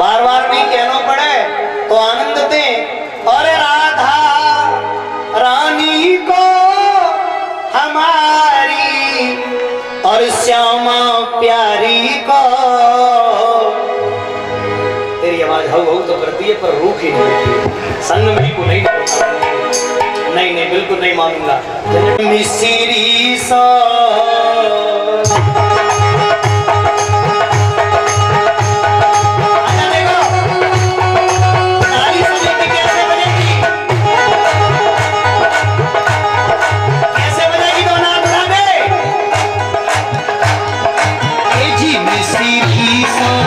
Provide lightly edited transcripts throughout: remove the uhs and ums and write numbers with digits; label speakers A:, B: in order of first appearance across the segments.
A: बार बार भी कहना पड़े तो आनंद दे। और राधा रानी को हमारी और श्यामा प्यारी को। तेरी आवाज हव हव तो करती है पर रूख ही नहीं, संग में को नहीं। नहीं नहीं बिल्कुल नहीं मानूंगा। मिसरी सा मिसरी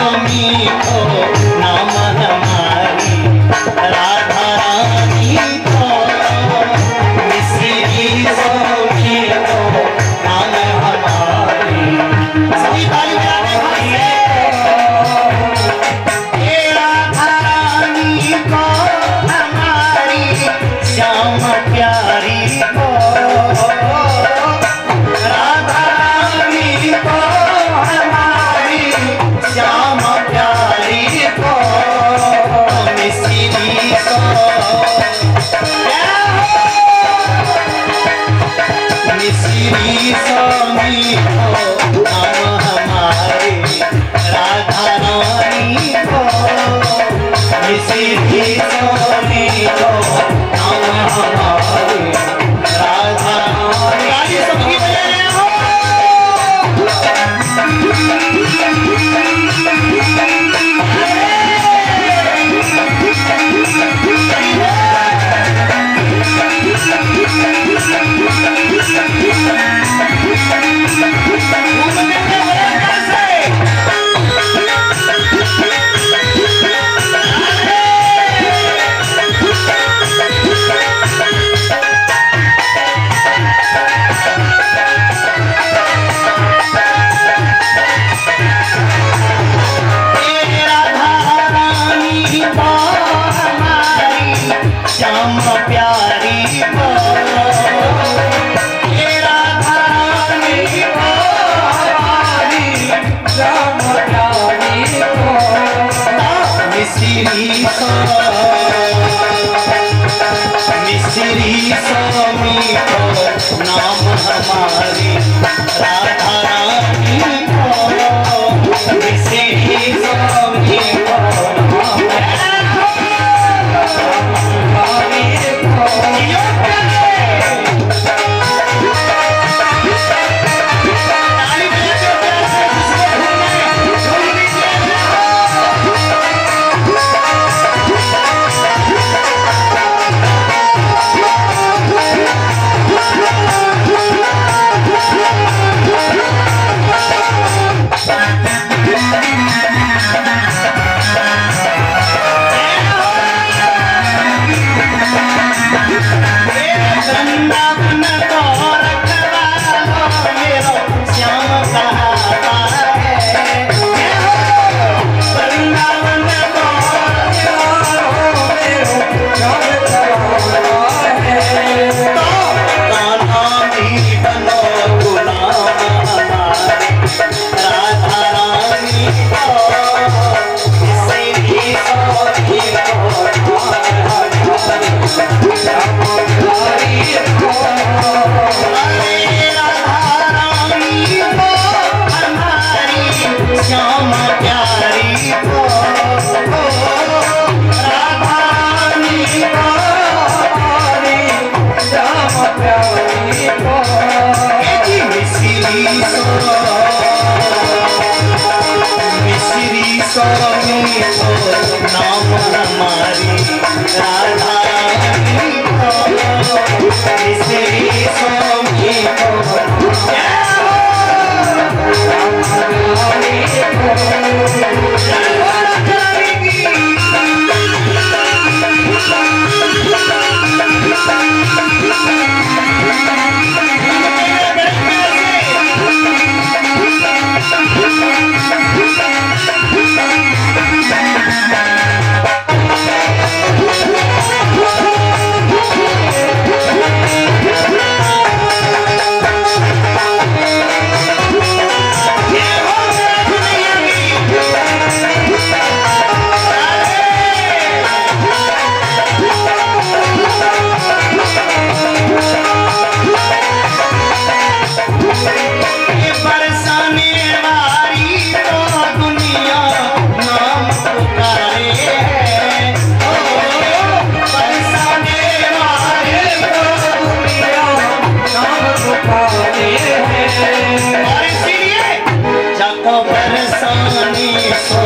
A: स्वामी को नाम हमारी राधा रानी को। मिसरी स्वामी को नाम हमारी राधा रानी को। मिसरी स्वामी को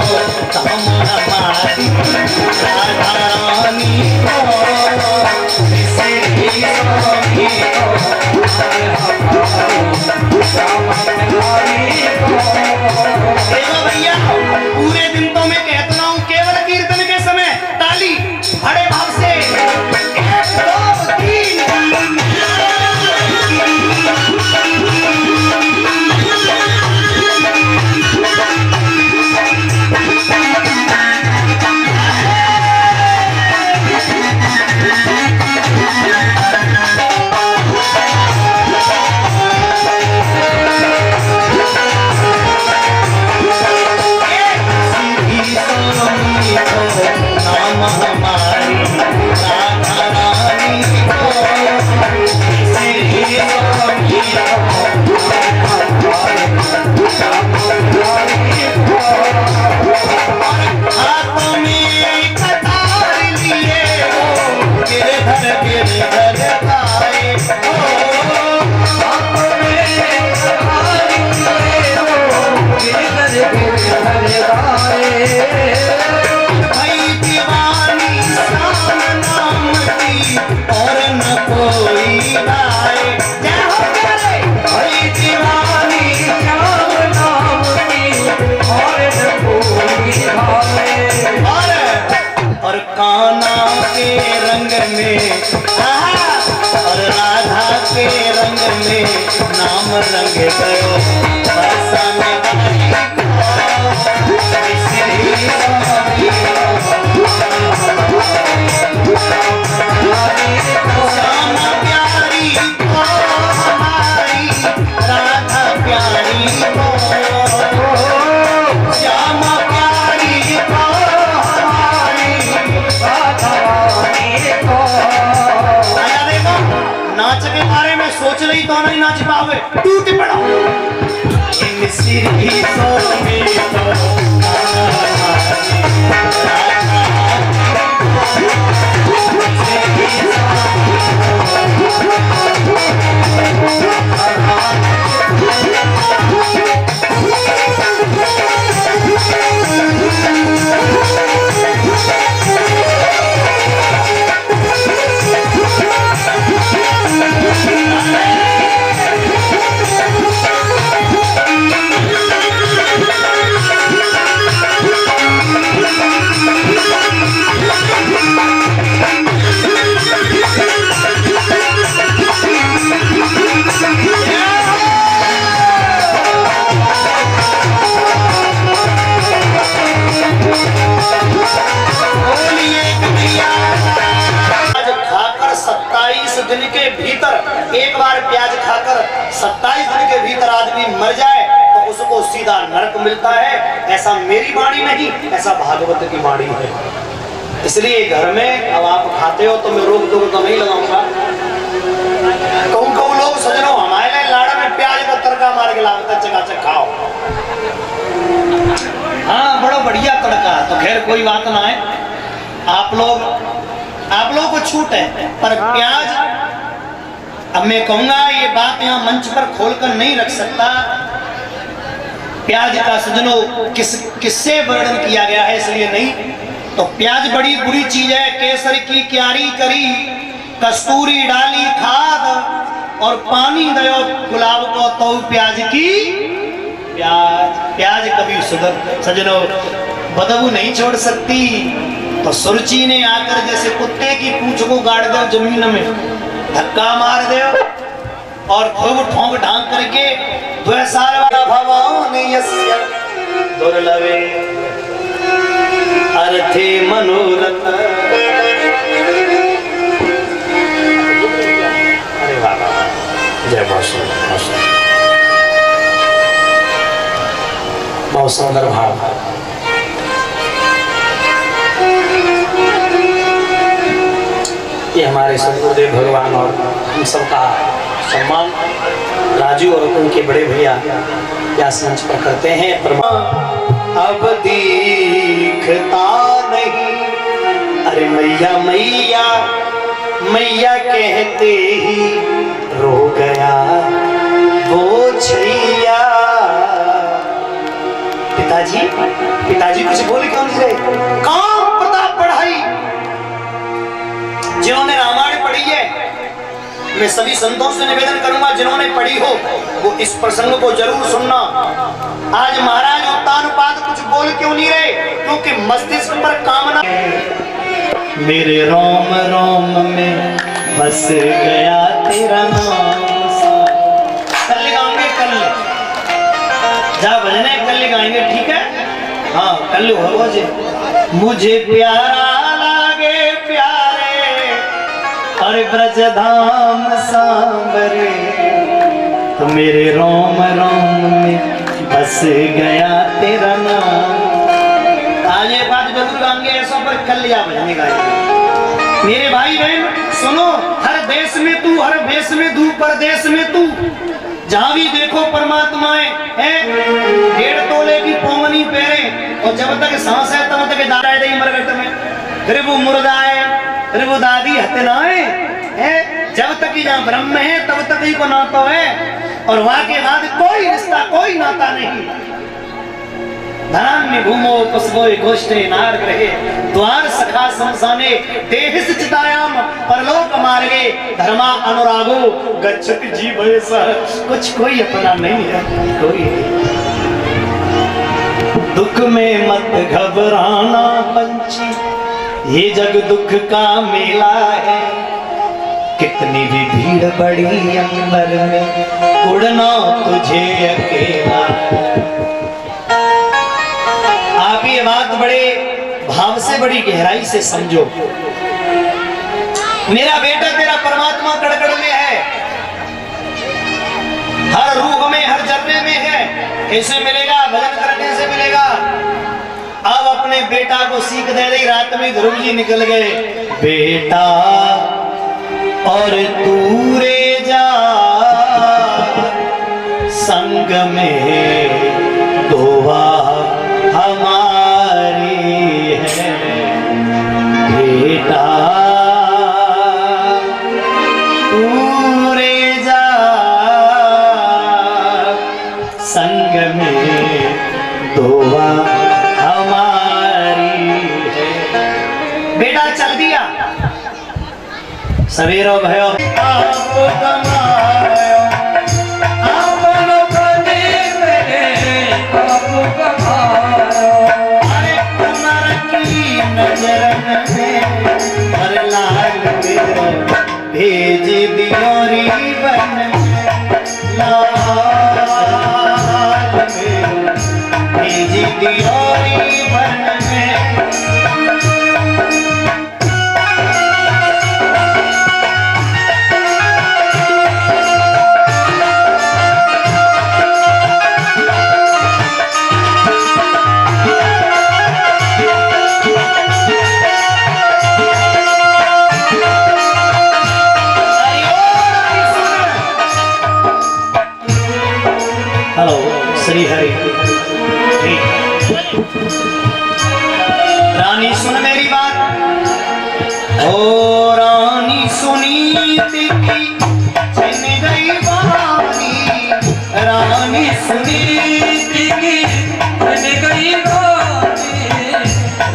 A: काम हमारी राधा रानी को मिसरी स्वामी को भैया पूरे दिन तो मैं कहता हूँ केवल कीर्तन के समय ताली बड़े भाव से 1 2 3 नाम हमारी राधा रानी को मिसरी स्वामी हाथों में कटार लिए हो गिरधर गिरधर गाए हाथों में कटार लिए हो गिरधर गिरधर गाए और न कोई गाए जय हो करे भाई दीवानी श्याम नाम की और न कोई गाए और कान्हा के रंग में और राधा के रंग में नाम रंग गयो बरसा में श्यामा प्यारी को हमारी राधा प्यारी को श्यामा प्यारी को हमारी राधा रानी को आया देखो नाच के बारे में सोच रही तो नहीं नाच पावे टूट पड़ा मिसरी स्वामी को दिन के भीतर एक बार प्याज खाकर 27 दिन के भीतर आदमी मर जाए तो उसको सीधा नरक मिलता है। ऐसा मेरी वाणी नहीं, ऐसा भागवत की वाणी है। इसलिए घर में अब आप खाते हो तो मैं रोक टोक तो नहीं लगाऊंगा। कहूँ लोग सजनो हमारे लिए लाड़ा में प्याज का तड़का मार के लाता चकाचक खाओ। हाँ बड़ा बढ़िया तड़का। तो खैर कोई बात ना है, आप लोग को छूट है, पर प्याज अब मैं कहूंगा ये बात यहाँ मंच पर खोलकर नहीं रख सकता। प्याज का सजनो किससे वर्णन किया गया है इसलिए नहीं। तो प्याज बड़ी बुरी चीज है। केसर की क्यारी करी, कस्तूरी डाली खाद और पानी दयो गुलाब को तो प्याज की प्याज कभी सुधर सजनो बदबू नहीं छोड़ सकती। तो सुरुचि ने आकर जैसे कुत्ते की पूंछ को गाड़ दो जमीन में, धक्का मार दो और खूब ठोंक ढांक करके 2 साल वाला भगवान यस्य दुर्लभे अर्थे मनोरथ। अरे बाबा जय भाषण बहुत सुंदर भाव। ये हमारे सदगुरुदेव भगवान और हम सबका सम्मान राजू और उनके बड़े भैया व्यास मंच पर करते हैं। अब दिखता नहीं, अरे मैया मैया मैया कहते ही रो गया वो छैया। पिताजी पिताजी कुछ बोल क्यों नहीं रहे? काम प्रताप पढ़ाई, जिन्होंने रामायण पढ़ी है, मैं सभी संतों से निवेदन करूंगा जिन्होंने पढ़ी हो वो इस प्रसंग को जरूर सुनना। आज महाराज उत्तानपाद कुछ बोल क्यों नहीं रहे? क्योंकि मस्तिष्क पर कामना। मेरे रोम रोम में बस गया तेरा नाम। कल गाएंगे, कल जा भजने कल गाएंगे, ठीक है? हाँ कल हो जी। मुझे प्यारा लागे प्यारे और ब्रजधाम सांवरे, तो मेरे रोम रोम में बस गया तेरा नाम। आज ये बात जरूर गाएंगे, ऐसा पर कल या भजने गाएंगे। मेरे भाई बहन सुनो, हर देश में तू, हर भेष में तू, परदेश में तू, जहां भी देखो परमात्माएं हैं। 1.5 तोले की पोंगनी पहरे और जब तक सांस है तब तक दादा दे मरगट में, फिर वो मुर्दा है, फिर वो दादी हत्याएं है। जब तक ही जहाँ ब्रह्म है तब तक ही को नाता है, और वहां के बाद कोई रिश्ता कोई नाता नहीं। धनान्य भूमो पुष्पोय गोष्ठे नार ग्रहे, द्वार सखा संसाने देहिस चितायाम परलोक मार्गे, धर्मा अनुरागो गच्छति जीवय सह। कुछ कोई अपना नहीं है, कोई दुख में मत घबराना पंछी, ये जग दुख का मेला है। कितनी भी भीड़ बड़ी अंबर में, उड़ना तुझे अकेला। आप ये बात बड़े भाव से, बड़ी गहराई से समझो। मेरा बेटा तेरा परमात्मा कड़कड़ में है, हर रूह में, हर जर्रे में है। कैसे मिलेगा? भजन करने से मिलेगा। अब अपने बेटा को सीख दे रही। रात में ध्रुव जी निकल गए, बेटा और तू रे जा संग में गोवा हमारी है। बेटा तू रे जा संग में गोवा हमारी है। बेटा चल दिया, सवेरो भयो भेज दियोरी बन लाल मेरो, भेज दियोरी बन श्री हरि। रानी सुन मेरी बात, ओ रानी सुनी की छिन गई वाणी, रानी सुनी की छिन गई वाणी,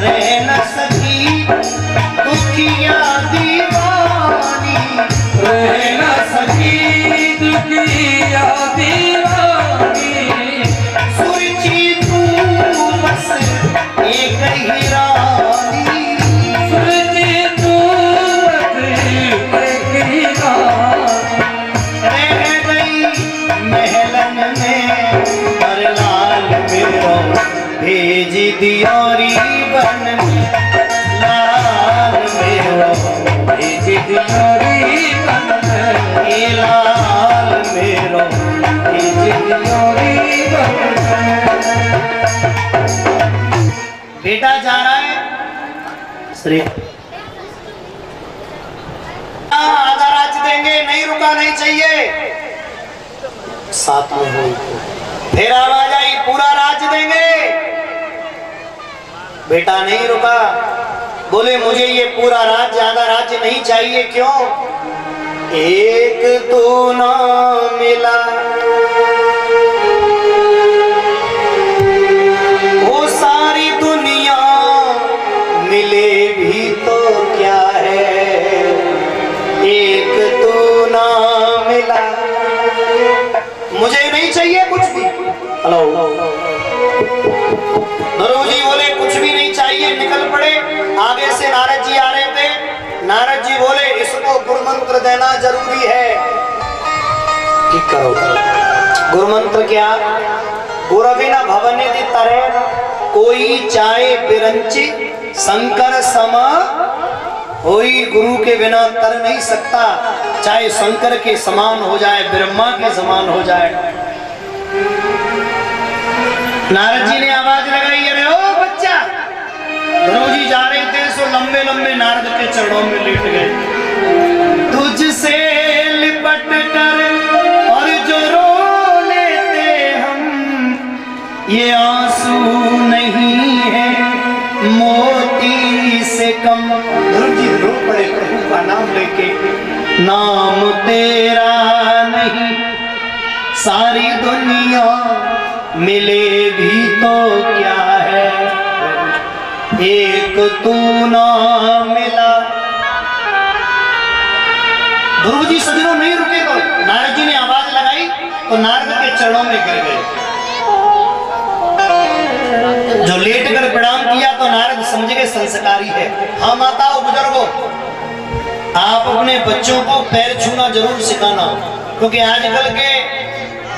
A: रह न सकी दुखिया दीवानी, रह न सकी दुखिया दीवानी। एक ही रानी, रह गई महलन में, हर लाल मेरो भेज दियोरी बन, लाल मेरो भेज दियोरी बन, लाल मेरो भेज दियोरी बन। बेटा जा रहा है श्री, आधा राज देंगे, नहीं रुका नहीं चाहिए, साथ में हो फिर आवाज आई पूरा राज देंगे। बेटा नहीं रुका, बोले मुझे ये पूरा राज, ज्यादा राज्य नहीं चाहिए। क्यों? एक तो ना मिला, ध्रुव जी बोले कुछ भी नहीं चाहिए, निकल पड़े। आगे से नारद जी आ रहे थे। नारद जी बोले इसको गुरु मंत्र देना जरूरी है। कि करो गुरु मंत्र क्या? गुरविना भवनिधि तरे कोई चाहे बिरंची शंकर समा कोई। गुरु के बिना तर नहीं सकता, चाहे शंकर के समान हो जाए, ब्रह्मा के समान हो जाए। नारद जी ने आवाज लगाई, अरे ओ बच्चा। ध्रुव जी जा रहे थे सो लंबे लंबे नारद के चरणों में लेट गए। तुझसे लिपट कर और जो रो लेते हम, ये आंसू नहीं है मोती से कम। ध्रुव जी रो पड़े प्रभु का नाम लेके। नाम तेरा नहीं सारी दुनिया मिले भी तो क्या है, एक तू ना मिला। ध्रुव जी सजनों नहीं रुके तो नारद जी ने आवाज लगाई तो नारद के चरणों में गिर गए। जो लेट कर प्रणाम किया तो नारद समझ गए संस्कारी है। हाँ माताओं बुजुर्गों, आप अपने बच्चों को पैर छूना जरूर सिखाना, क्योंकि आजकल के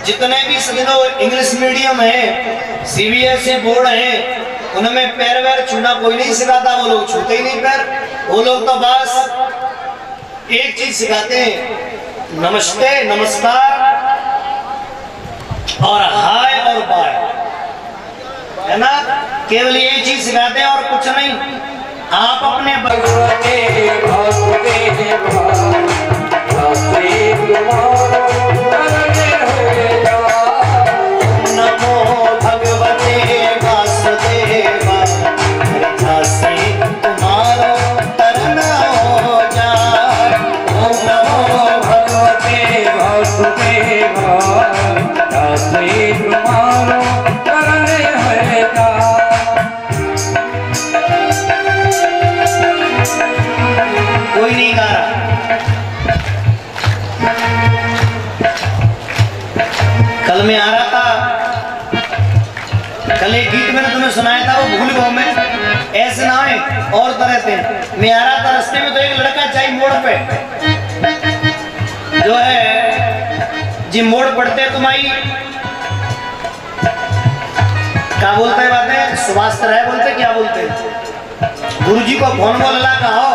A: जितने भी सजनों इंग्लिश मीडियम है, सीबीएसई बोर्ड है, उनमें पैर वैर छूना कोई नहीं सिखाता। वो लोग छूते ही नहीं पैर। वो लोग तो बस एक चीज सिखाते हैं, नमस्ते नमस्कार और हाय और बाय, है ना? केवल ये चीज सिखाते हैं और कुछ नहीं। आप अपने नमो भगवते वासुदेवा, जैसे तुम्हारा तरना हो जाए। ओम नमो भगवते वासुदेवा, जैसे तुम्हारा तरने होगा। कोई नहीं गा रहा। कल मैं आ रहा था, कल एक गीत मैंने तुम्हें सुनाया था, वो भूल गया मैं। ऐसे ना है और तरह से। मैं आ रहा था, रास्ते में तो एक लड़का चाहिए मोड़ पे, जो है जी मोड़ पड़ते तुम्हारी क्या बोलते हैं बातें, सुभाष राय बोलते क्या बोलते हैं। गुरु जी को फोन बोल ला कहो,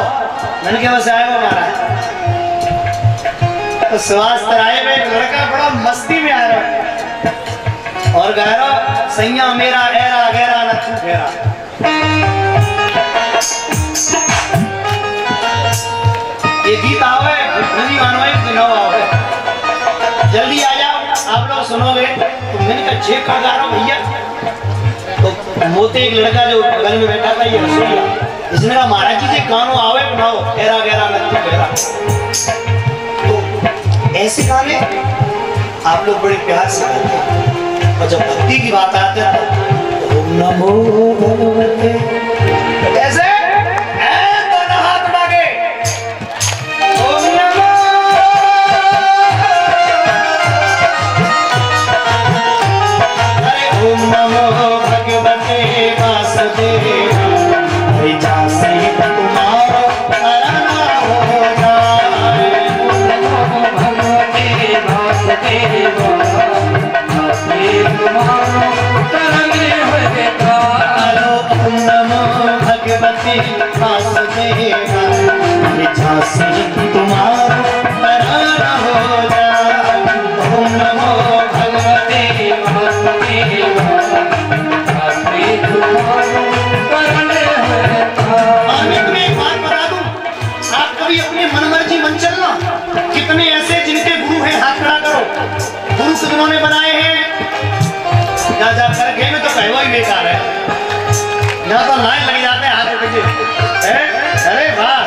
A: मैंने क्या बस आया वो हमारा। तो सुभाष राय में एक लड़का बड़ा मस्ती में आ रहा और गा रहा, सैया मेरा एरा गहरा न तू फेरा। ये गीत आवे नदी मानवाई दिन आवे, जल्दी आ जाओ आप लोग सुनोगे। तो मैंने कहा जे का गा रहा भैया। तो मोते एक लड़का जो बगल में बैठा था, ये रसोईया, इसने कहा महाराज जी जे गानो आवे बनाओ, एरा गहरा न तू फेरा। तो ऐसे गाने आप लोग बड़े प्यार से गाते हैं, और जब भक्ति की बात आती है तो ओम नमो भगवते ऐसे दोनों हाथ उठाके ओम नमो। अरे ओम नमो भगवते वासुदेवा, जैसे तुम्हारा तरना हो जाए। ओम नमो भगवते वासुदेवा, ओम नमो भगवते वासुदेवा, झांसी तुम्हारा तरना हो जाए। ओम नमो भगवते वासुदेवा, झांसी तुम्हारा तरना हो जाए। मैं तुम्हें एक बात बता दूं, आप कभी अपने मन मर्जी मन चलना। कितने ऐसे जिनके गुरु हैं, हाथ खड़ा करो। गुरु कितनों ने बनाए हैं, जा करके में तो कहवा ही बेकार है। यहाँ तो लाइन लग जाते हैं हाथ उठे। अरे वाह,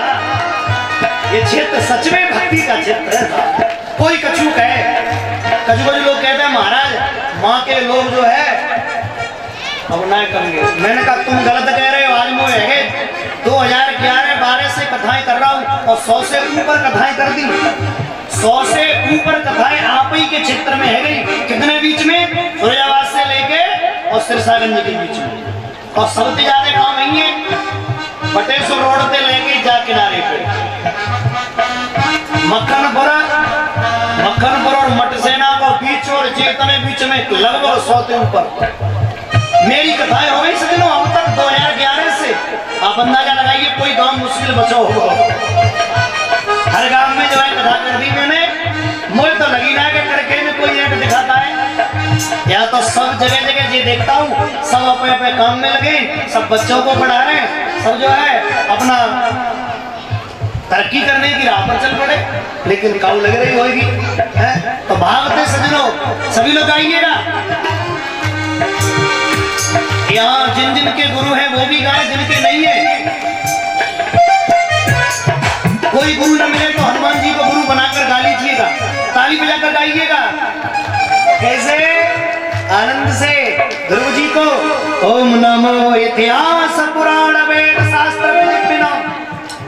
A: ये क्षेत्र सच में भक्ति का क्षेत्र है। कोई कछु कहे, कछु लोग कहते हैं महाराज माँ के लोग जो है अब ना करेंगे। मैंने कहा तुम गलत कह रहे हो। आज मुझे है 2011-12 से कथाएं कर रहा हूँ और 100 से ऊपर कथाएं कर दी। 100 से ऊपर कथाएं आप ही के क्षेत्र में है गई। कितने बीच में? सूर्यावास से लेके और सिरसागंज के बीच में। और सबसे ज्यादा काम ही है बटेश्वर रोड पे लेके जा किनारे पे मक्खनपुर और मटसेना को बीच और चेतने बीच में लगभग 100 के ऊपर मेरी कथाएं हो गई सजनों अब तक 2011 से। आप अंदाजा लगाइए कोई गांव मुश्किल बचो होगा, हर गांव में जो है कथा कर दी मैंने। मुझे तो लगी ना कि करके में कोई एक दिखाता है, या तो सब जगह जगह ये देखता हूँ सब अपने अपने काम में लगे, सब बच्चों को पढ़ा रहे हैं, सब जो है अपना तरक्की करने की राह पर चल पड़े, लेकिन काऊ लग रही होगी है? तो भागवत सजनों सभी लोग आइएगा, यहाँ जिन जिन के गुरु हैं वो भी गाए, जिनके नहीं है कोई गुरु न मिले तो हनुमान जी को गुरु बनाकर गा लीजिएगा, ताली बजाकर गाइएगा। कैसे आनंद से ध्रुव जी को ओम नमो इतिहास पुराण वेद शास्त्र विधि बिना,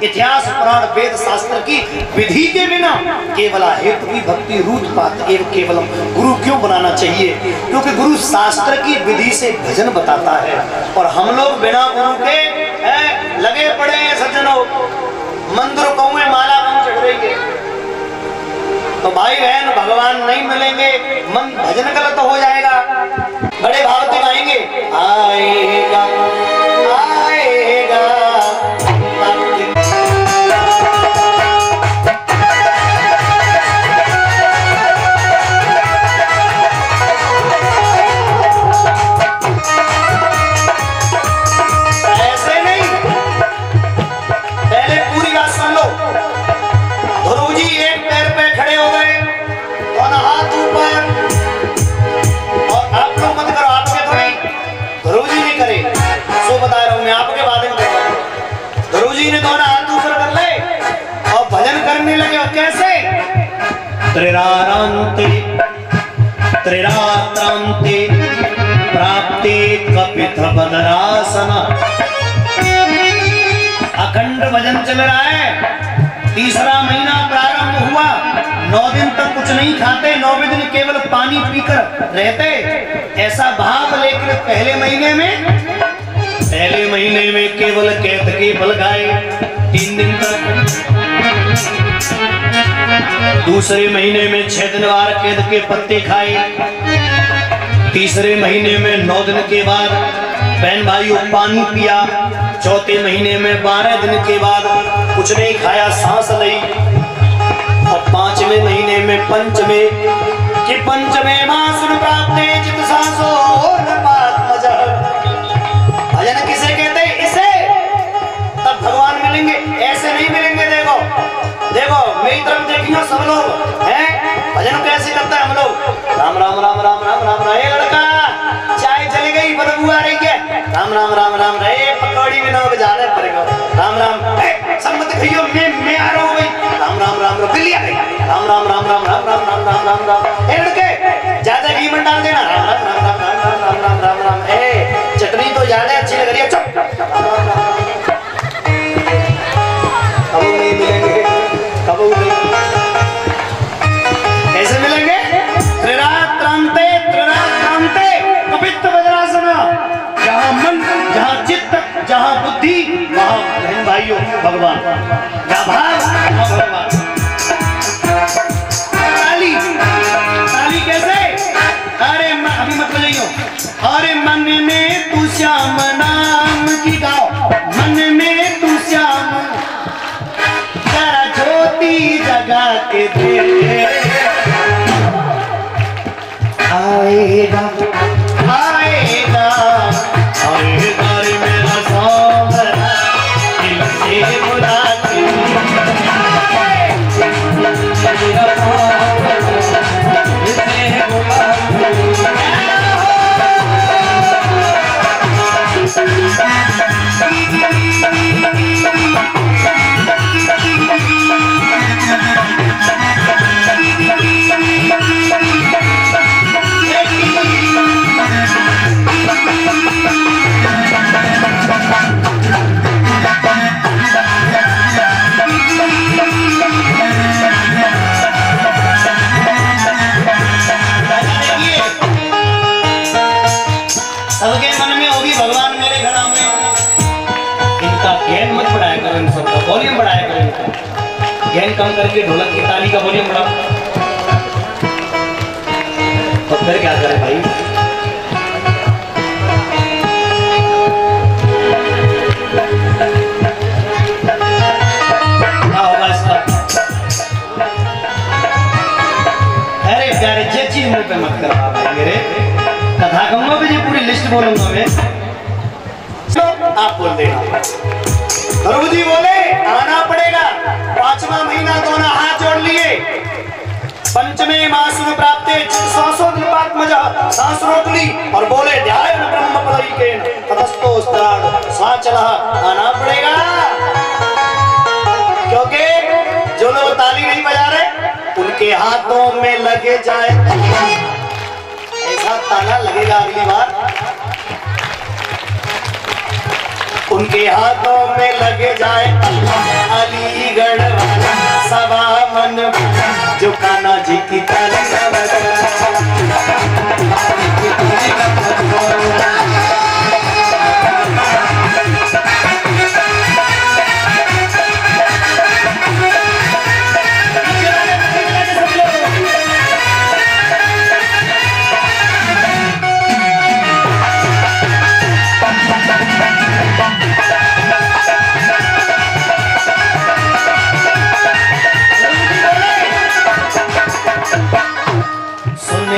A: इतिहास पुराण वेद शास्त्र की विधि के बिना केवला हेतु की भक्ति रूट पात एवं केवलम गुरु क्यों बनाना चाहिए? क्योंकि गुरु शास्त्र की विधि से भजन बताता है, और हम लोग बिना गुरु के लगे पड़े हैं सज्जनों, मंदिर कौए माला बन चढ़ रही है। तो भाई बहन भगवान नहीं मिलेंगे, मन भजन गलत हो जाएगा। बड़े भाव से गाएंगे आएगा आएगा त्रिरारांते त्रिरात्रांते प्राप्ते कपित बदरासन। अखंड भजन चल रहा है, तीसरा महीना प्रारंभ हुआ, 9 दिन तक कुछ नहीं खाते, 9वें दिन केवल पानी पीकर रहते, ऐसा भाव। लेकिन पहले महीने में केवल कैद के बल गाए 3 दिन तक, दूसरे महीने में 6 दिन वार कैद के पत्ते खाए, तीसरे महीने में 9 दिन के बाद बहन भाइयों पानी पिया, चौथे महीने में 12 दिन के बाद कुछ नहीं खाया, सांस ली, और 5वें महीने में पंचमे मास प्राप्त चित सांसो भजन किसे कहते हैं? इसे तब भगवान मिलेंगे, ऐसे नहीं मिलेंगे। देखो मेरी तरफ देखियो सब लोग हैं, भजन कैसे करता है हम लोग, राम राम राम राम राम राम राम। ए लड़का चाय चली गई बदबू आ रही है, राम राम राम राम। रे पकौड़ी में लोग जा रहे पड़ेगा, राम राम सम्मत भैया मैं आ रहा हूँ भाई, राम राम राम राम। बिल्ली आ गई, राम राम राम राम राम राम राम राम राम राम। ए लड़के ज्यादा घी मत डाल देना, राम राम राम राम राम राम राम राम राम। ए चटनी तो ज्यादा अच्छी लग रही है, चुप। अब नहीं मिलेंगे, कब कैसे मिलेंगे? त्रिरात्रांते पवित्र वज्रासन। जहाँ मन, जहाँ चित्त, जहाँ बुद्धि, वहाँ बहन भाइयों भगवान, जहाँ भाव वहाँ भगवान। ताली कैसे? अरे अभी मत बजाइयो। अरे मन में तू श्याम नाम की गाओ, मन में तू श्याम जरा ज्योति जगा के दे। आएगा आएगा आएगा रे मेरा सांवरा, दिल से बुला के गेन कम करके ढोलक की ताली का वॉल्यूम बढ़ाओ। तो फिर क्या करें भाई? क्या होगा इसका? अरे प्यारे जे चीज मुंह पे मत करवा भाई मेरे। कथा कहूंगा भी ये पूरी लिस्ट बोलूंगा मैं, आप बोल देना। ध्रुव जी बोले आना पड़ेगा। 5वां महीना दोनों हाथ जोड़ लिए। पंचमे मास में प्राप्त श्वासों सांस रोक ली और बोले ध्यान ब्रह्म पदविकेन ततस्तो स्त्राण सांस चला। आना पड़ेगा क्योंकि जो लोग ताली नहीं बजा रहे उनके हाथों में लगे जाए। ऐसा ताला लगेगा अगली बार, उनके हाथों में लगे जाए अलीगढ़ सभा मन जो कान्हा जी की ताली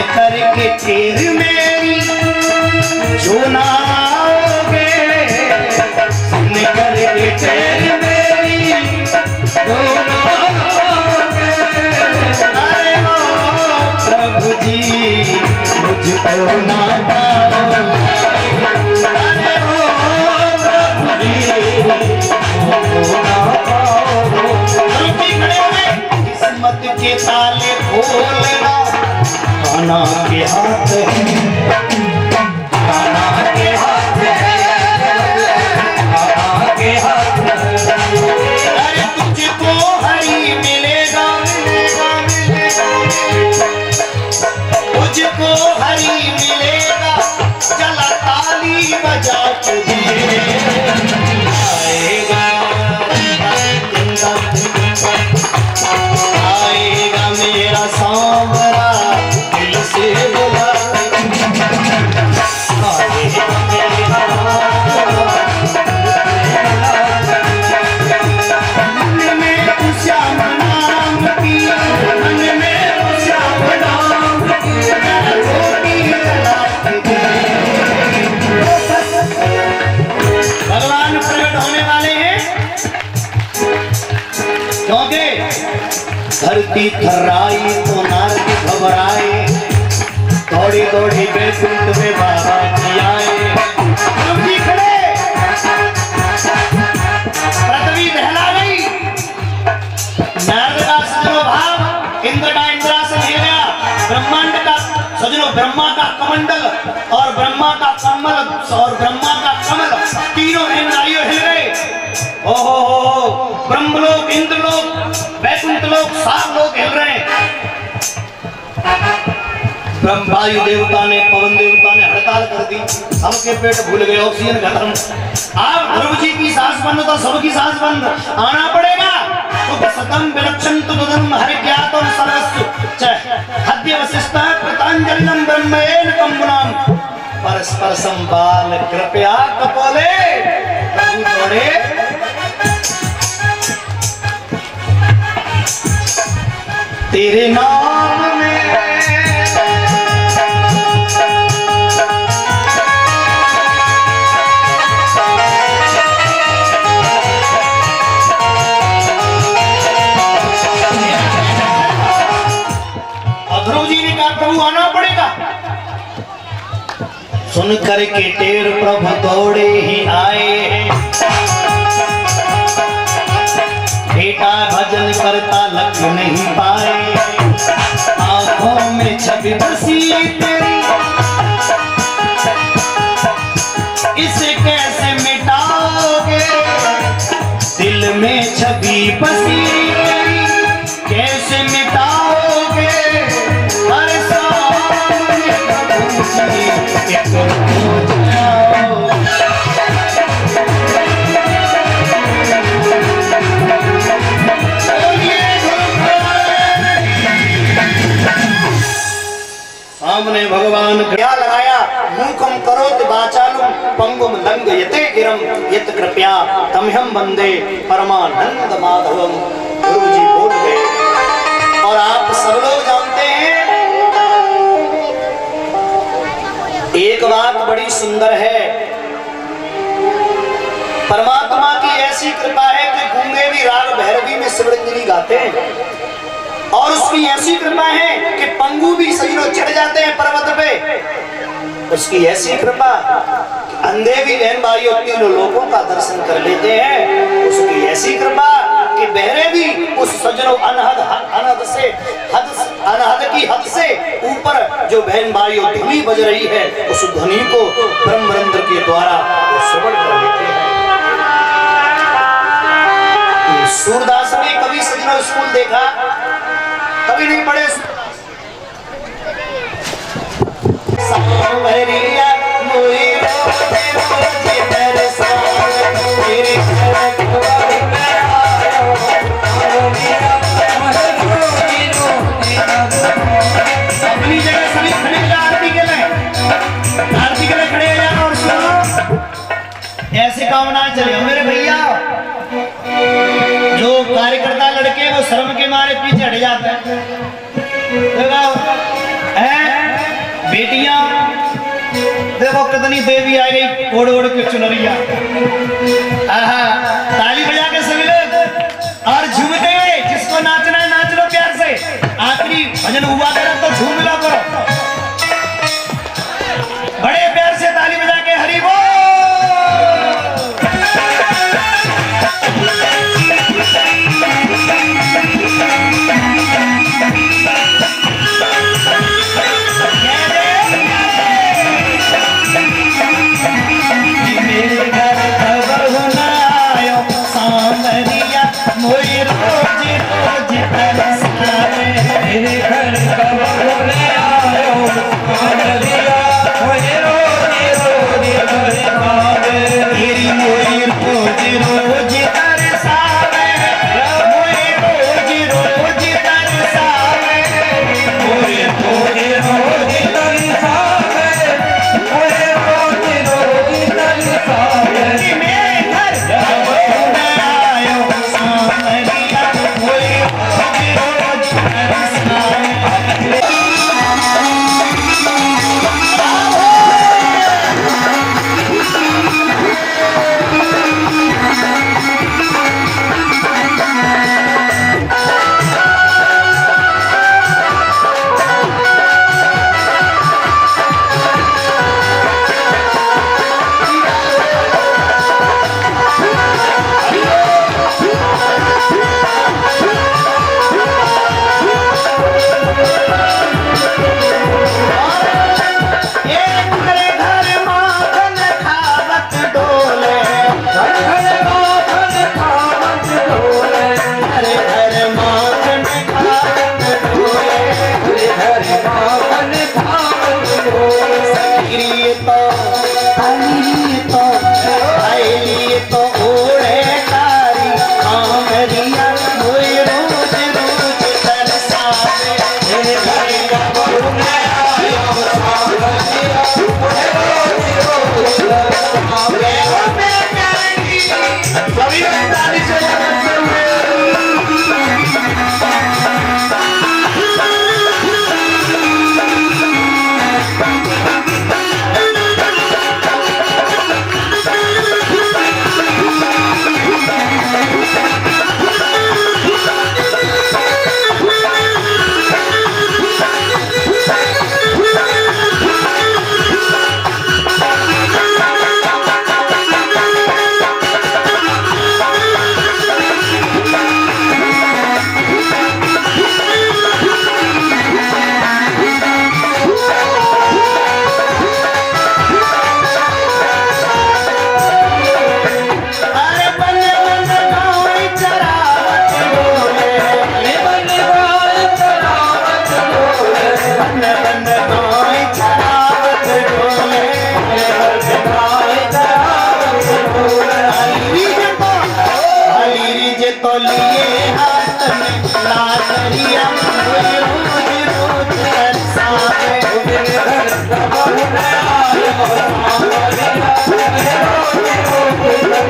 A: करके तेर मेरी जो ना आओगे, सुन करके तेर मेरी जो ना आओगे। अरे ओ प्रभु जी मुझको ना पाओगे। अरे ओ प्रभु जी मुझको ना पाओगे। किस्मत के ताले खोलना कान्हा के हाथ है, कान्हा के हाथ है, कान्हा के हाथ है। अरे तुझको हरि मिलेगा, मिलेगा, मिलेगा, तुझको हरि मिलेगा। चला ताली बजा तुझे आएगा, आएगा मेरा सांवरा दिल से बोला। मन में श्याम नाम की, मन में श्याम नाम की रोटी भगवान प्रकट होने वाले हैं क्योंकि धरती थर्राई तो नारद घबराए। दौड़ी दौड़ी बैकुंठ में बाबा जी आए। जी खड़े, पृथ्वी दहला गई। नारद का सजनो भाव, इंद्र का इंद्रासन हिल गया। ब्रह्मांड का सजनो, ब्रह्मा का कमंडल और ब्रह्मा का कमल और ब्रह्मा का कमल तीनों इंद्रियों हिल गए। ओहो ब्रह्मलोक, इंद्रलोक, वैकुंठ लोक, 7 लोग हिल रहे हैं। ब्रह्मायु देवता ने, पवन देवता ने हड़ताल कर दी। सबके पेट भूल गए, ऑक्सीजन खत्म। आप ध्रुव जी की सांस बंद तो सबकी सांस बंद। आना पड़ेगा। तो सतम विलक्षण तुदम हरि ज्ञातम सर्वस्व च हद्य वसिष्ठः कृतांजलिनं ब्रह्मेण कंबुनाम परस्पर संबाल कृपया कपोले। प्रभु थोड़े तेरे नाम में ध्रुव जी ने कहा प्रभु आना पड़ेगा। सुन करके टेर प्रभु दौड़े ही आए। बेटा भजन करता लग नहीं पाए। आंखों में छवि बसी तेरी, इसे कैसे मिटाओगे। दिल में छवि बसी तेरी कैसे मिटाओगे। हर सामने प्रभु जी एक Oh yeah! कृपया तमहम वंदे परमानंद माधवम। गुरु जी बोल गए। और आप सब लोग जानते हैं एक बात बड़ी सुंदर है, परमात्मा की ऐसी कृपा है कि गूंगे भी राग भैरवी में शिवरंजनी गाते हैं, और उसकी ऐसी कृपा है कि पंगु भी सजनों चढ़ जाते हैं पर्वत पे। उसकी ऐसी कृपा अंधे भी बहन भाइयों तीनों लोगों का दर्शन कर लेते हैं। उसकी ऐसी कृपा कि बहरे भी उस सजनों अनहद की हद से ऊपर जो बहन भाइयों ध्वनि बज रही है, उस ध्वनि को ब्रह्मरंध्र के द्वारा वो श्रवण कर लेते हैं। सूरदास ने कभी सजनों स्कूल देखा? कभी नहीं पढ़े। अपनी जगह सभी खड़े हो जाओ, आरती के लिए खड़े हो जाओ और सुनो। ऐसे काम ना चले मेरे भैया। जो कार्यकर्ता लड़के वो शर्म के मारे पीछे हट जाते हैं। बेटियां देखो कितनी देवी आ गई ओढ़ ओढ़ के चुनरिया। ताली बजा के सभी लोग और झूमते हुए, जिसको नाचना है नाच लो प्यार से। आखिरी भजन हुआ करो तो झूम लो करो, बड़े प्यार से ताली बजा के हरि बोल।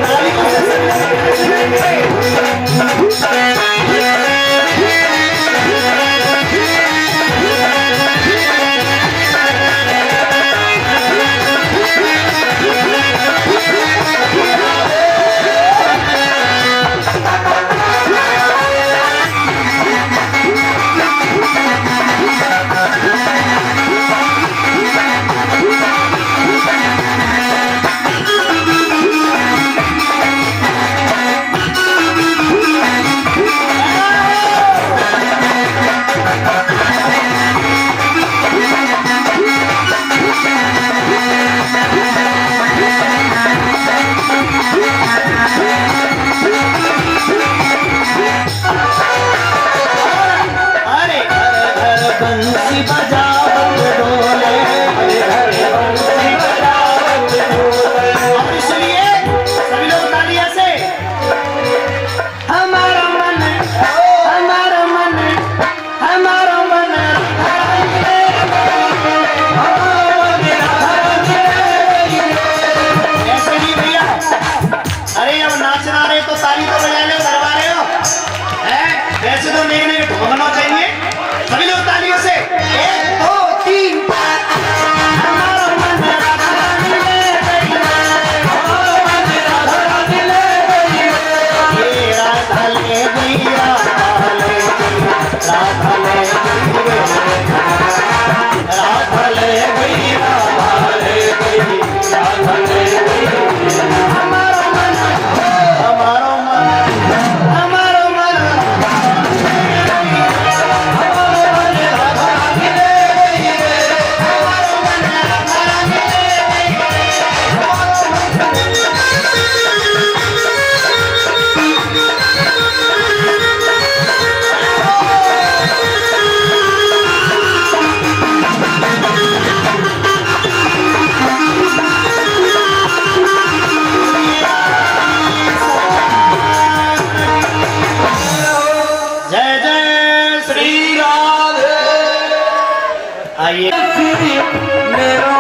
B: Hare
A: आइए
B: मेरा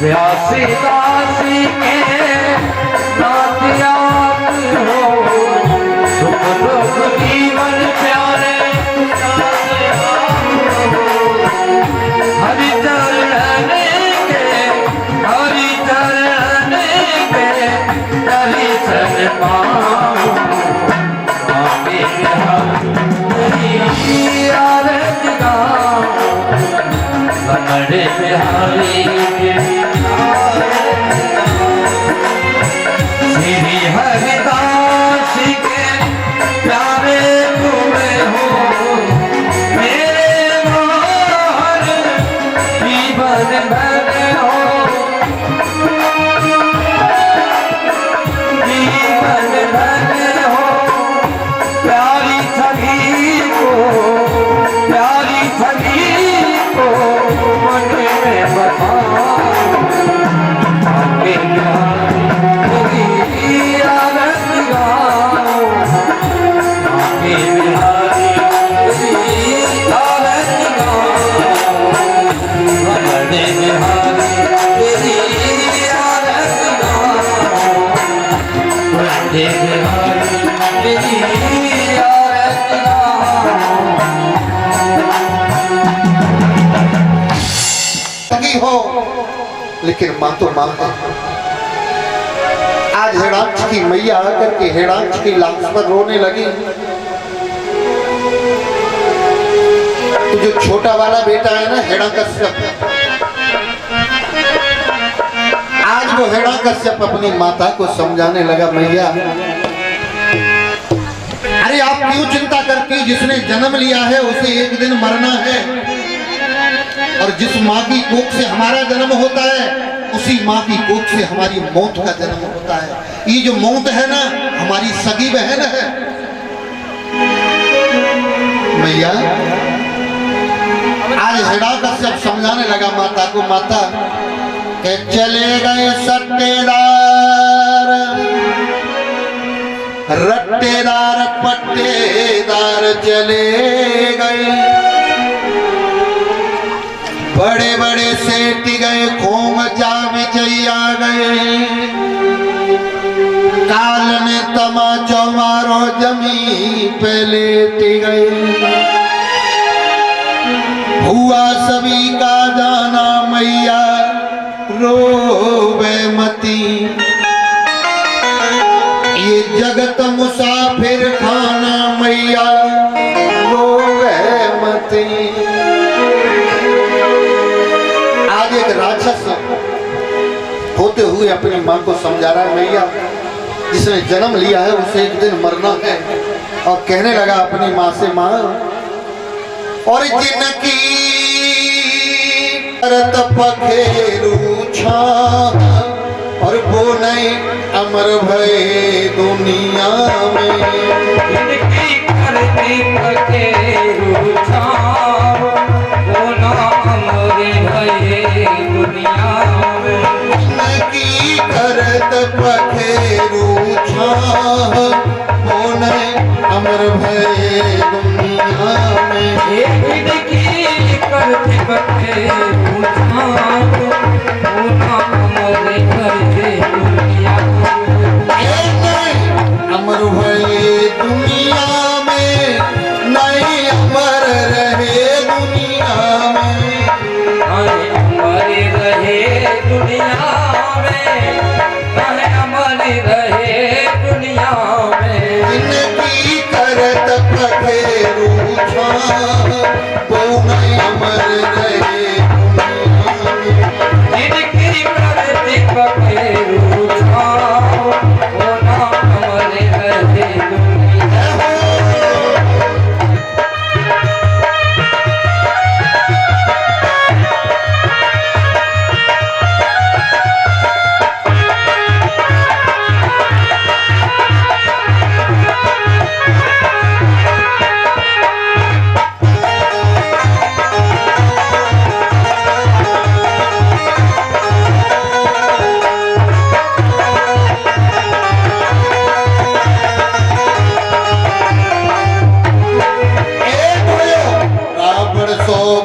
B: व्यासी दासी के नाथ आप हो, सुख दुख जीवन प्यारे हरि चरण के दर्शन पाऊं आरत गाऊं बड़े बिहारी श्री हरिदास के प्यारे तुम्हें हो, मेरे मोहन जीवन भर हो, जीवन भर हो, प्यारी सभी को मन में बसाओ
C: हो, लेकिन मां तो मां है। आज हिरणाक्ष की मैया आकर के हिरणाक्ष की लाश पर रोने लगी। तो जो छोटा वाला बेटा है ना हिरण्यकश्यप, आज वो हिरण्यकश्यप अपनी माता को समझाने लगा, मैया अरे आप क्यों चिंता करती हो, जिसने जन्म लिया है उसे एक दिन मरना है, और जिस माँ की कोख से हमारा जन्म होता है उसी माँ की कोख से हमारी मौत का जन्म होता है। ये जो मौत है ना हमारी सगी बहन है। मैया आज हिरण्यकश्यप समझाने लगा माता को, माता के चले गए सट्टेदार रट्टेदार पट्टेदार चले गए, बड़े बड़े सेठ गए, खोम जामे जैया गए, काल ने तमाचो मारो जमी पे लेट गए, हुआ सभी का जाना मैया रोवे मती, ये जगत मुसाफिर खाना मैया रोवे मती। एक राक्षस होते हुए अपनी मां को समझा रहा है, मैया जिसने जन्म लिया है उसे एक दिन मरना है, और कहने लगा अपनी मां से, मां और जिनकी करत पखेरु छा और वो नहीं अमर भय दुनिया में, जिनकी करती पखेरु छा वो ना अमर भय दुनिया में, जिनकी करत पखेरु छा वो नहीं अमर भय दुनिया में, जिनकी करती पखेरु छा वो ना अमर भय दुनिया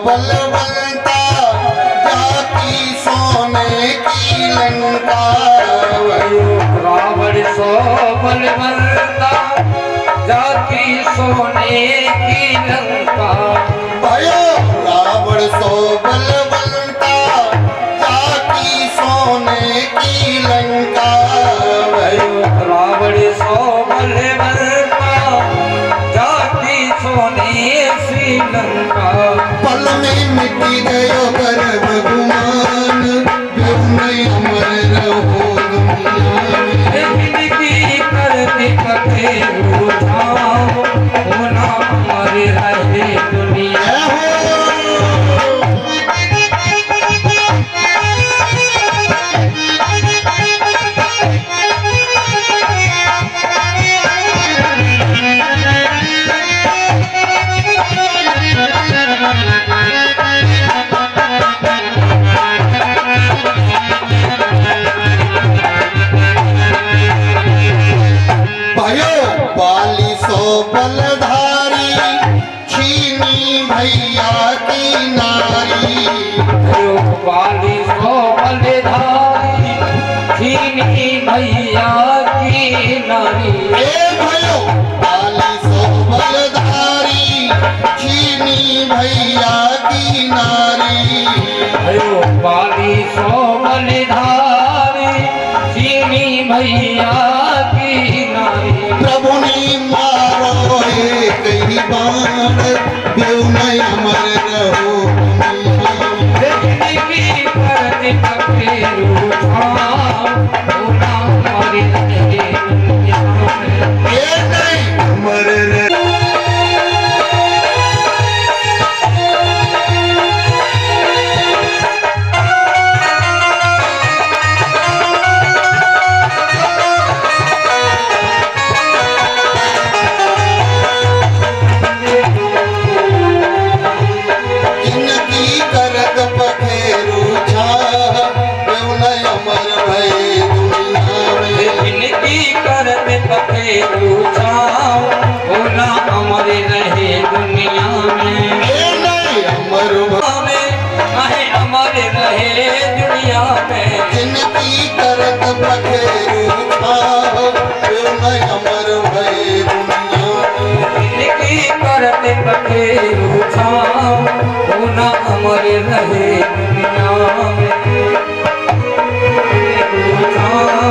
C: बलवंता जाति सोने की लंका।
B: रावण सो बलवंता जाति सोने की लंका।
C: भयो रावण सो बलवंता जाति सोने की लंका।
B: भयो रावण सो बलवंता जाति सोने की लंका।
C: पल में मिटी गयो गर्भ गुमान, बेउनय अमर रहो दुनिया में।
B: जिंदगी करती कठिन उठाओ, होना हमारे रहे दुनिया।
C: भयो बाली सो बलधारी, छीनी भैया की नारी।
B: बाली सो बलधारी, छीनी भैया की नारी।
C: ए भयो बाली सो बलधारी, छीनी भैया की नारी।
B: भयो बाली सो बलधारी, छीनी भैया की नारी।
C: प्रभु ने मारो एक ही बाण, बेउनय अमर रहो दुनिया में।
B: जिंदगी करती कठिन उठाओ, होना हमारे रहे दुनिया में।
C: ये नहीं अमर रहो। जिनकी करत पखेरु छा, बेउनय अमर भये दुनिया में।
B: जिंदगी करते पखेरु छाओ, होना हमारे रहे दुनिया में।
C: ये नहीं अमर भये।
B: कहे हमारे रहे दुनिया में।
C: जिनकी करत पखेरु छा, बेउनय अमर भये दुनिया में।
B: जिंदगी करते पखेरु छाओ, होना हमारे रहे दुनिया में। छाओ,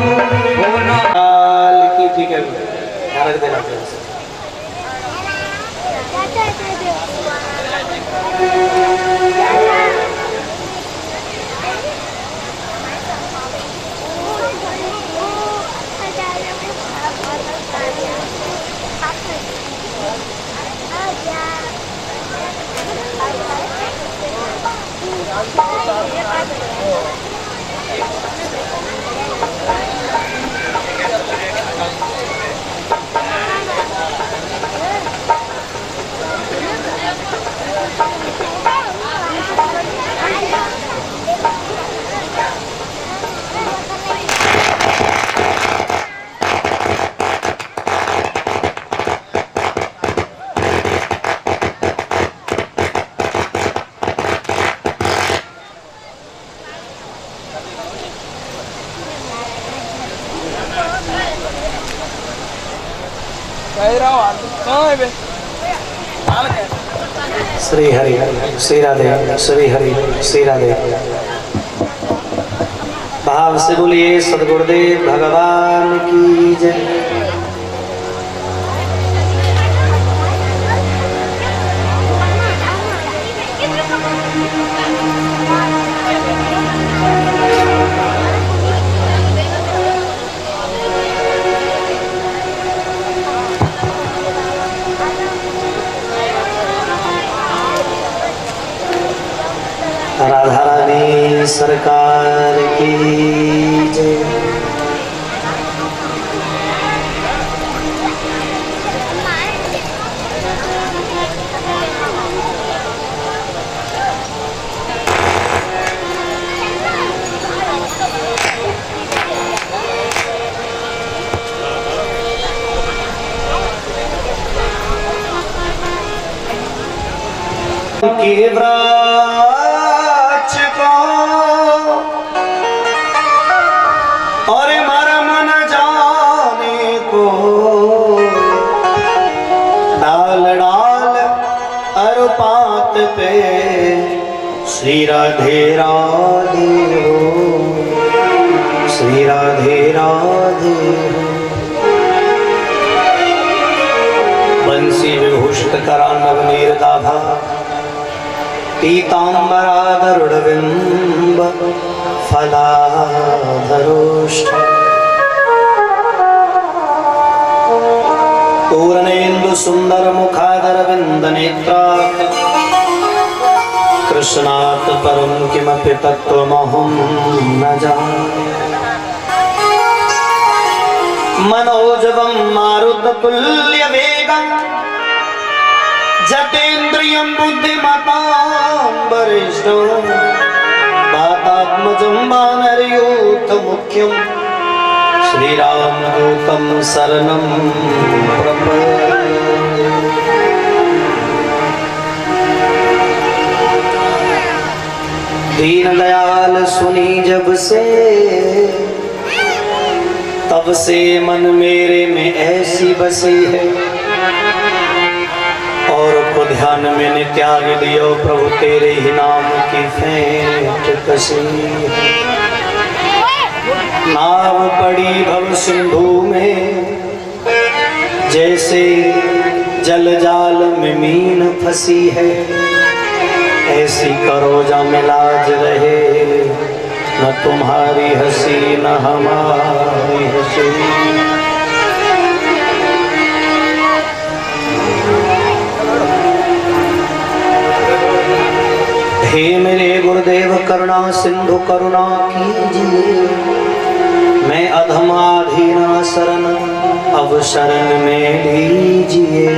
B: होना
A: काल की ठीक है नरक देना प्यार से। श्री हरि श्री राधे श्री हरि श्री राधे। भाव से बोलिए सदगुरुदेव भगवान की जय। राधा रानी सरकार की जय। के व्रज को और मरम न जाने को डाल डाल अर पात पे श्री राधे राधे हो, श्री राधे राधे हो। बंसी विभूषित करा नवनीरदाभा पीताम्बराधरुडबिम्ब फलाधरोष्ठ पूर्णेन्दु सुंदर मुखादर विंद नेत्रा कृष्णात् परं किमपि तत्त्वमहं न जाने। मनोजवं मारुततुल्यवेगं जतेन्द्रियं बुद्धिमतां वरिष्ठं वातात्मजं वानरयूथमुख्यं श्रीरामदूतं शरणं प्रपद्ये। दीन दयाल सुनी जब से तब से मन मेरे में ऐसी बसी है और को ध्यान मैंने त्याग दियो प्रभु तेरे ही नाम की फेंट कसी है। नाव पड़ी भव सिंधु में जैसे जल जाल में मीन फंसी है, ऐसी करो जा मिलाज रहे न तुम्हारी हंसी न हमारी हंसी। हे मेरे गुरुदेव करुणा सिंधु करुणा कीजिए, मैं अधमाधीना शरण अब शरण में लीजिए।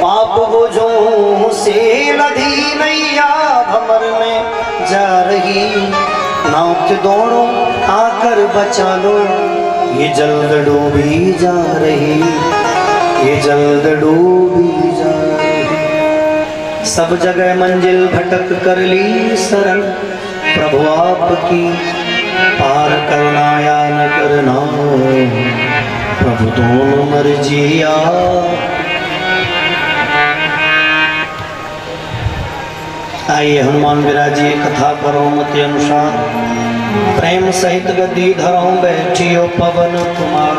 A: पाप बोझों से लदी नैया भंवर में जा रही, नाव के दोनों आकर बचा लो, ये जल्द डूबी जा रही, ये जल्द डूबी जा रही। सब जगह मंजिल भटक कर ली शरण प्रभु आपकी, पार करना या न करना प्रभु दोनों मर्जी आप। आइए हनुमान विराजिए कथा करो मति अनुसार, प्रेम सहित गद्दी धरो बैठियो पवन कुमार।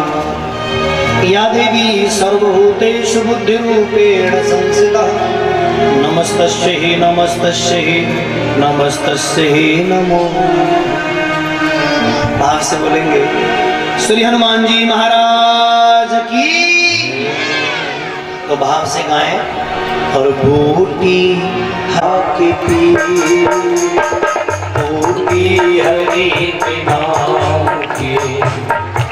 A: या देवी सर्वभूतेषु बुद्धिरूपेण संस्थिता, नमस्तस्यै हि नमस्तस्यै नमस्तस्यै हि नमो। भाव से बोलेंगे श्री हनुमान जी महाराज की, तो भाव से गाएं। और बूटी हाके पी, बूटी हरि के नाम की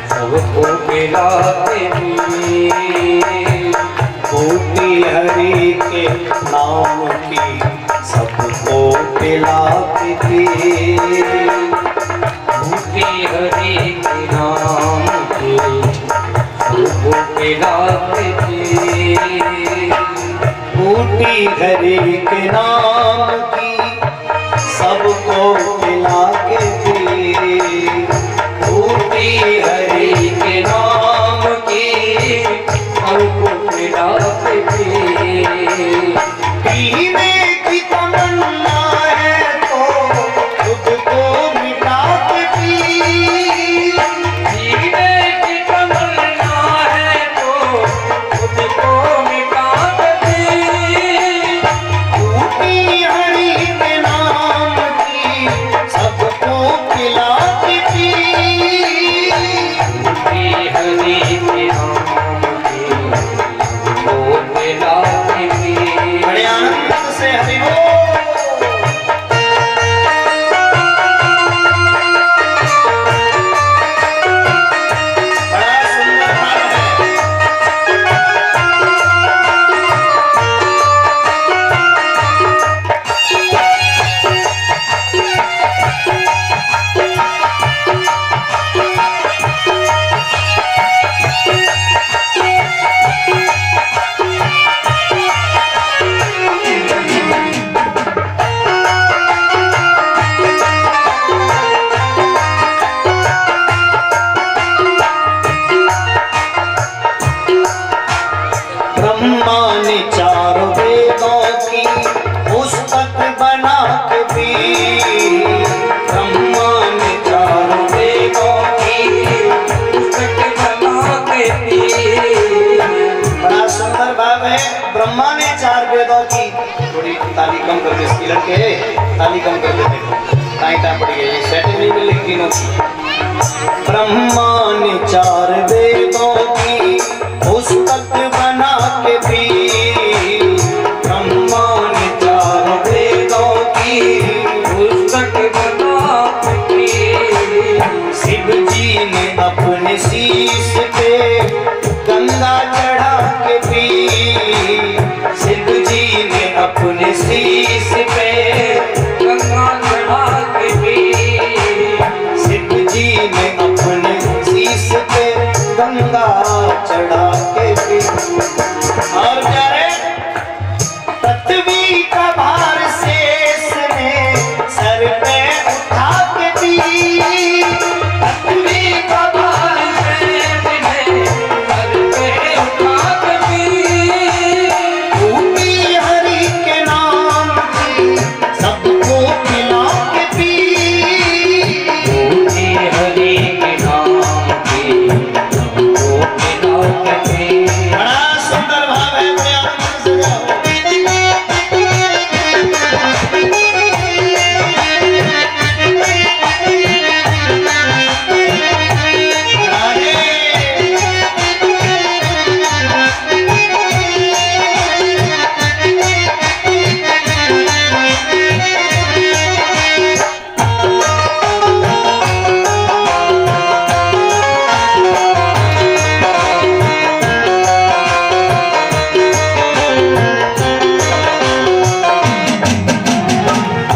A: सबको पिलाते पी, बूटी हरि के नाम की सबको पिलाते पी,
B: बूटी हरि के नाम की सबको पिलाते पी,
A: बूटी हरि के नाम की सबको पिला के पी,
B: बूटी हरि के नाम की सबको पिलाते पी।
A: पीने की तमन्ना है तो खुद को मिटा के पी,
B: जीने की तमन्ना है तो खुद को मिटा दे।
A: बूटी हरि कम कर दे इसकी लड़के, ताली कम कर दे। देखो टाइम पड़ गई, सेटिंग नहीं मिल रही तीनों की। ब्रह्मा ने 4 वेदों की पुस्तक बना के दी, ब्रह्मा ने 4 वेदों की
B: पुस्तक बना के
A: शिव जी ने अपने शीश पे गंगा चढ़ा के पी, शिव जी ने अपने शीश पे
B: गंगा चढ़ा के पी,
A: शिव जी ने अपने शीश पे गंगा चढ़ा के पी। और क्या रे, पृथ्वी का भार शेष ने सर पे उठा के पी, पृथ्वी का भार भूमि हरि के नाम की सबको खिला के पी,
B: भूमि हरि के नाम की सबको खिला के पी।
A: बड़ा सुंदर भाव है, बड़े आनंद से गाओ।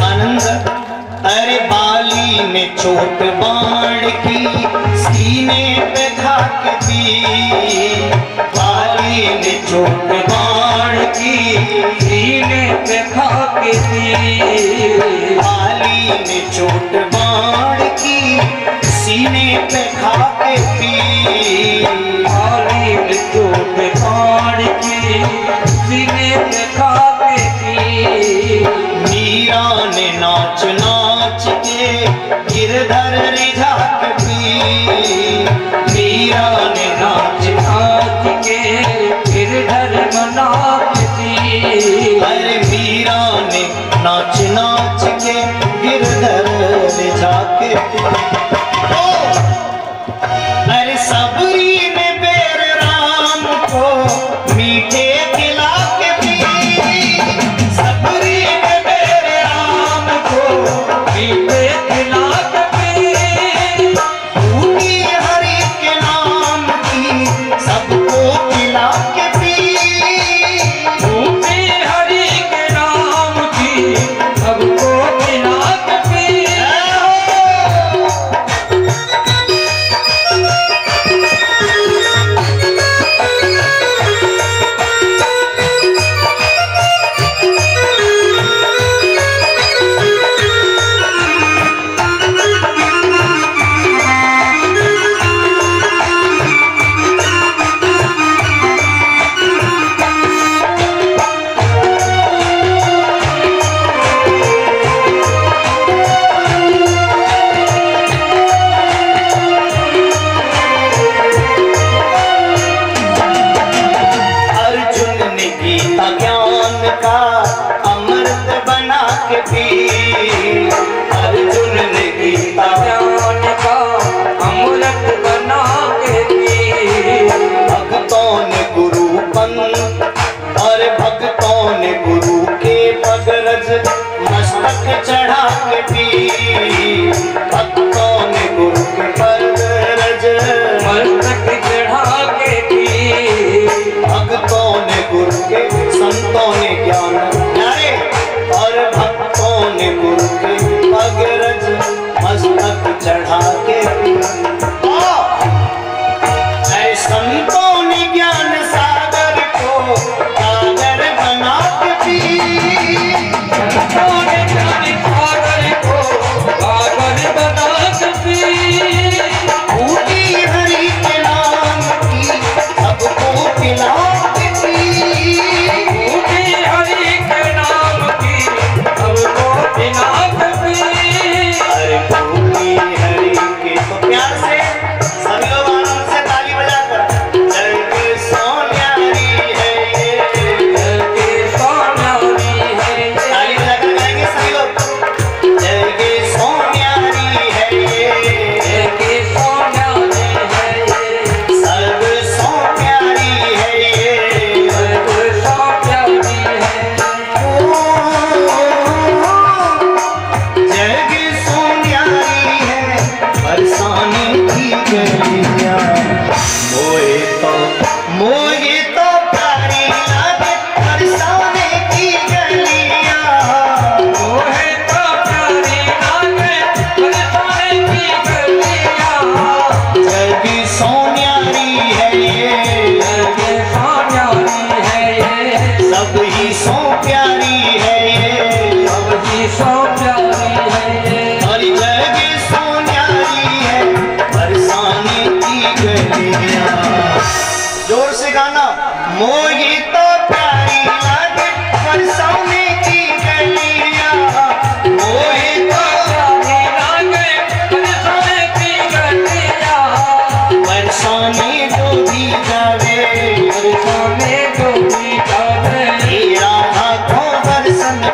A: आनंद, अरे बाली ने चोट बाण की सीने पे खाक दी, बाली ने चोट बाण की
B: सीने पे खा के पी,
A: बाली ने चोट बाण की सीने पे खाके पी,
B: बाली ने चोट बाण की सीने पे खा के पी।
A: मीरा ने नाच नाच के गिरधर रिझा के पी, मीरा ने नाच
B: नाच के गिरधर मना के पी,
A: अरे मीरा ने नाच नाच के गिरधर रिझा के पी। ओ, अरे सबरी ने बेर राम को मीठे खिला के पी, सबरी ने बेर राम को
B: मीठे खिला के पी,
A: भूमि हरि के नाम की सबको खिला के पी,
B: भूमि हरि के नाम की सबको खिला के पी।
A: अर्जुन ने गीता ज्ञान का अमृत बना के पी, अर्जुन ने गीता
B: ज्ञान का अमृत बना के पी,
A: भक्तों ने गुरु पंथ और भक्तों ने गुरु के पगरज मस्तक चढ़ा के पी, भक्तों ने गुरु के पगरज
B: मस्तक चढ़ा के पी,
A: भक्तों ने गुरु के, संतों ने ज्ञान न्याय और भक्तों ने गुरु के पगरज मस्तक चढ़ा के पी। ऐ संतों ने ज्ञान सागर को सागर बना के पी,
B: संतों ने ज्ञान सागर को सागर बना के पी,
A: भूमि हरि के नाम की सबको खिला के पी,
B: भूमि हरि के नाम की सबको खिला के पी।
A: अरे भूमि हरि के, तो प्यार से सभी लोग आनंद से ताली बजाकर जय के सोन्यारी है ये,
B: के सोनारी है
A: ताली बजा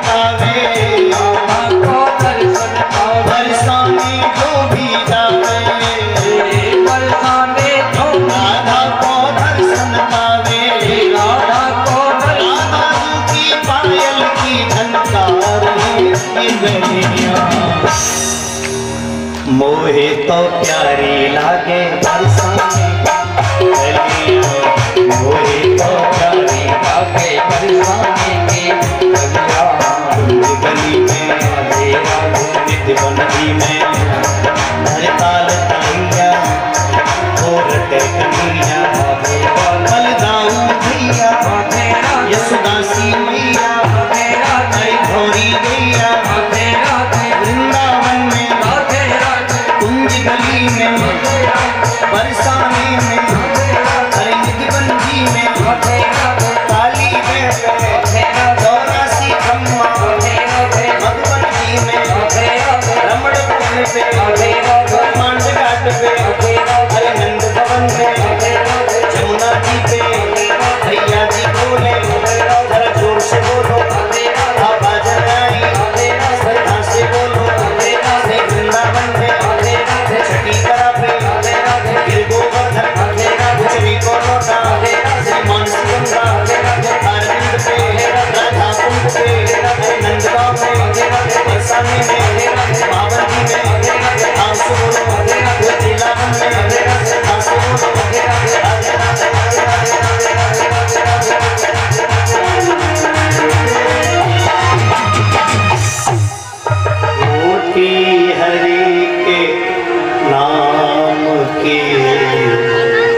A: पावे,
B: राधा को दर्शन पावे,
A: बरसाने जो भी जावे,
B: बरसाने जो
A: राधा को दर्शन पावे,
B: राधा को
A: राधा की पायल की झनकार ये गलियां मोहे तो प्यारी लागे बरसाने गलियां, मोहे तो प्यारी
B: आगे बरसाने की गलियां,
A: गली में
B: अंधेरा
A: नित्य बनगी में हरताल तलैया और टेकनिया बलदाऊ भैया यशुदासी मैया आई घोड़ी गैया वृंदावन में कुंज गली में बरसाने में हरे निधिबंधी में काली में चौरासी खम्मा मधुबन जी में रमण कुंड पे ब्रह्मांड घाट पे हरे नंद भवन पे जमुना जी पे भैया जी बोले जरा जोर से बोलो आवाज आई श्रद्धा से बोलो से वृंदावन पे छठी करा पे गिर गोवर्धन कुचवी को लौटा श्री मानसी गंगा अरविंद पे राधा कुंड पे नंदगांव पे बरसाने में महावती में आंसू बोलो जिलावन में आंसू कोटि हरि के नाम के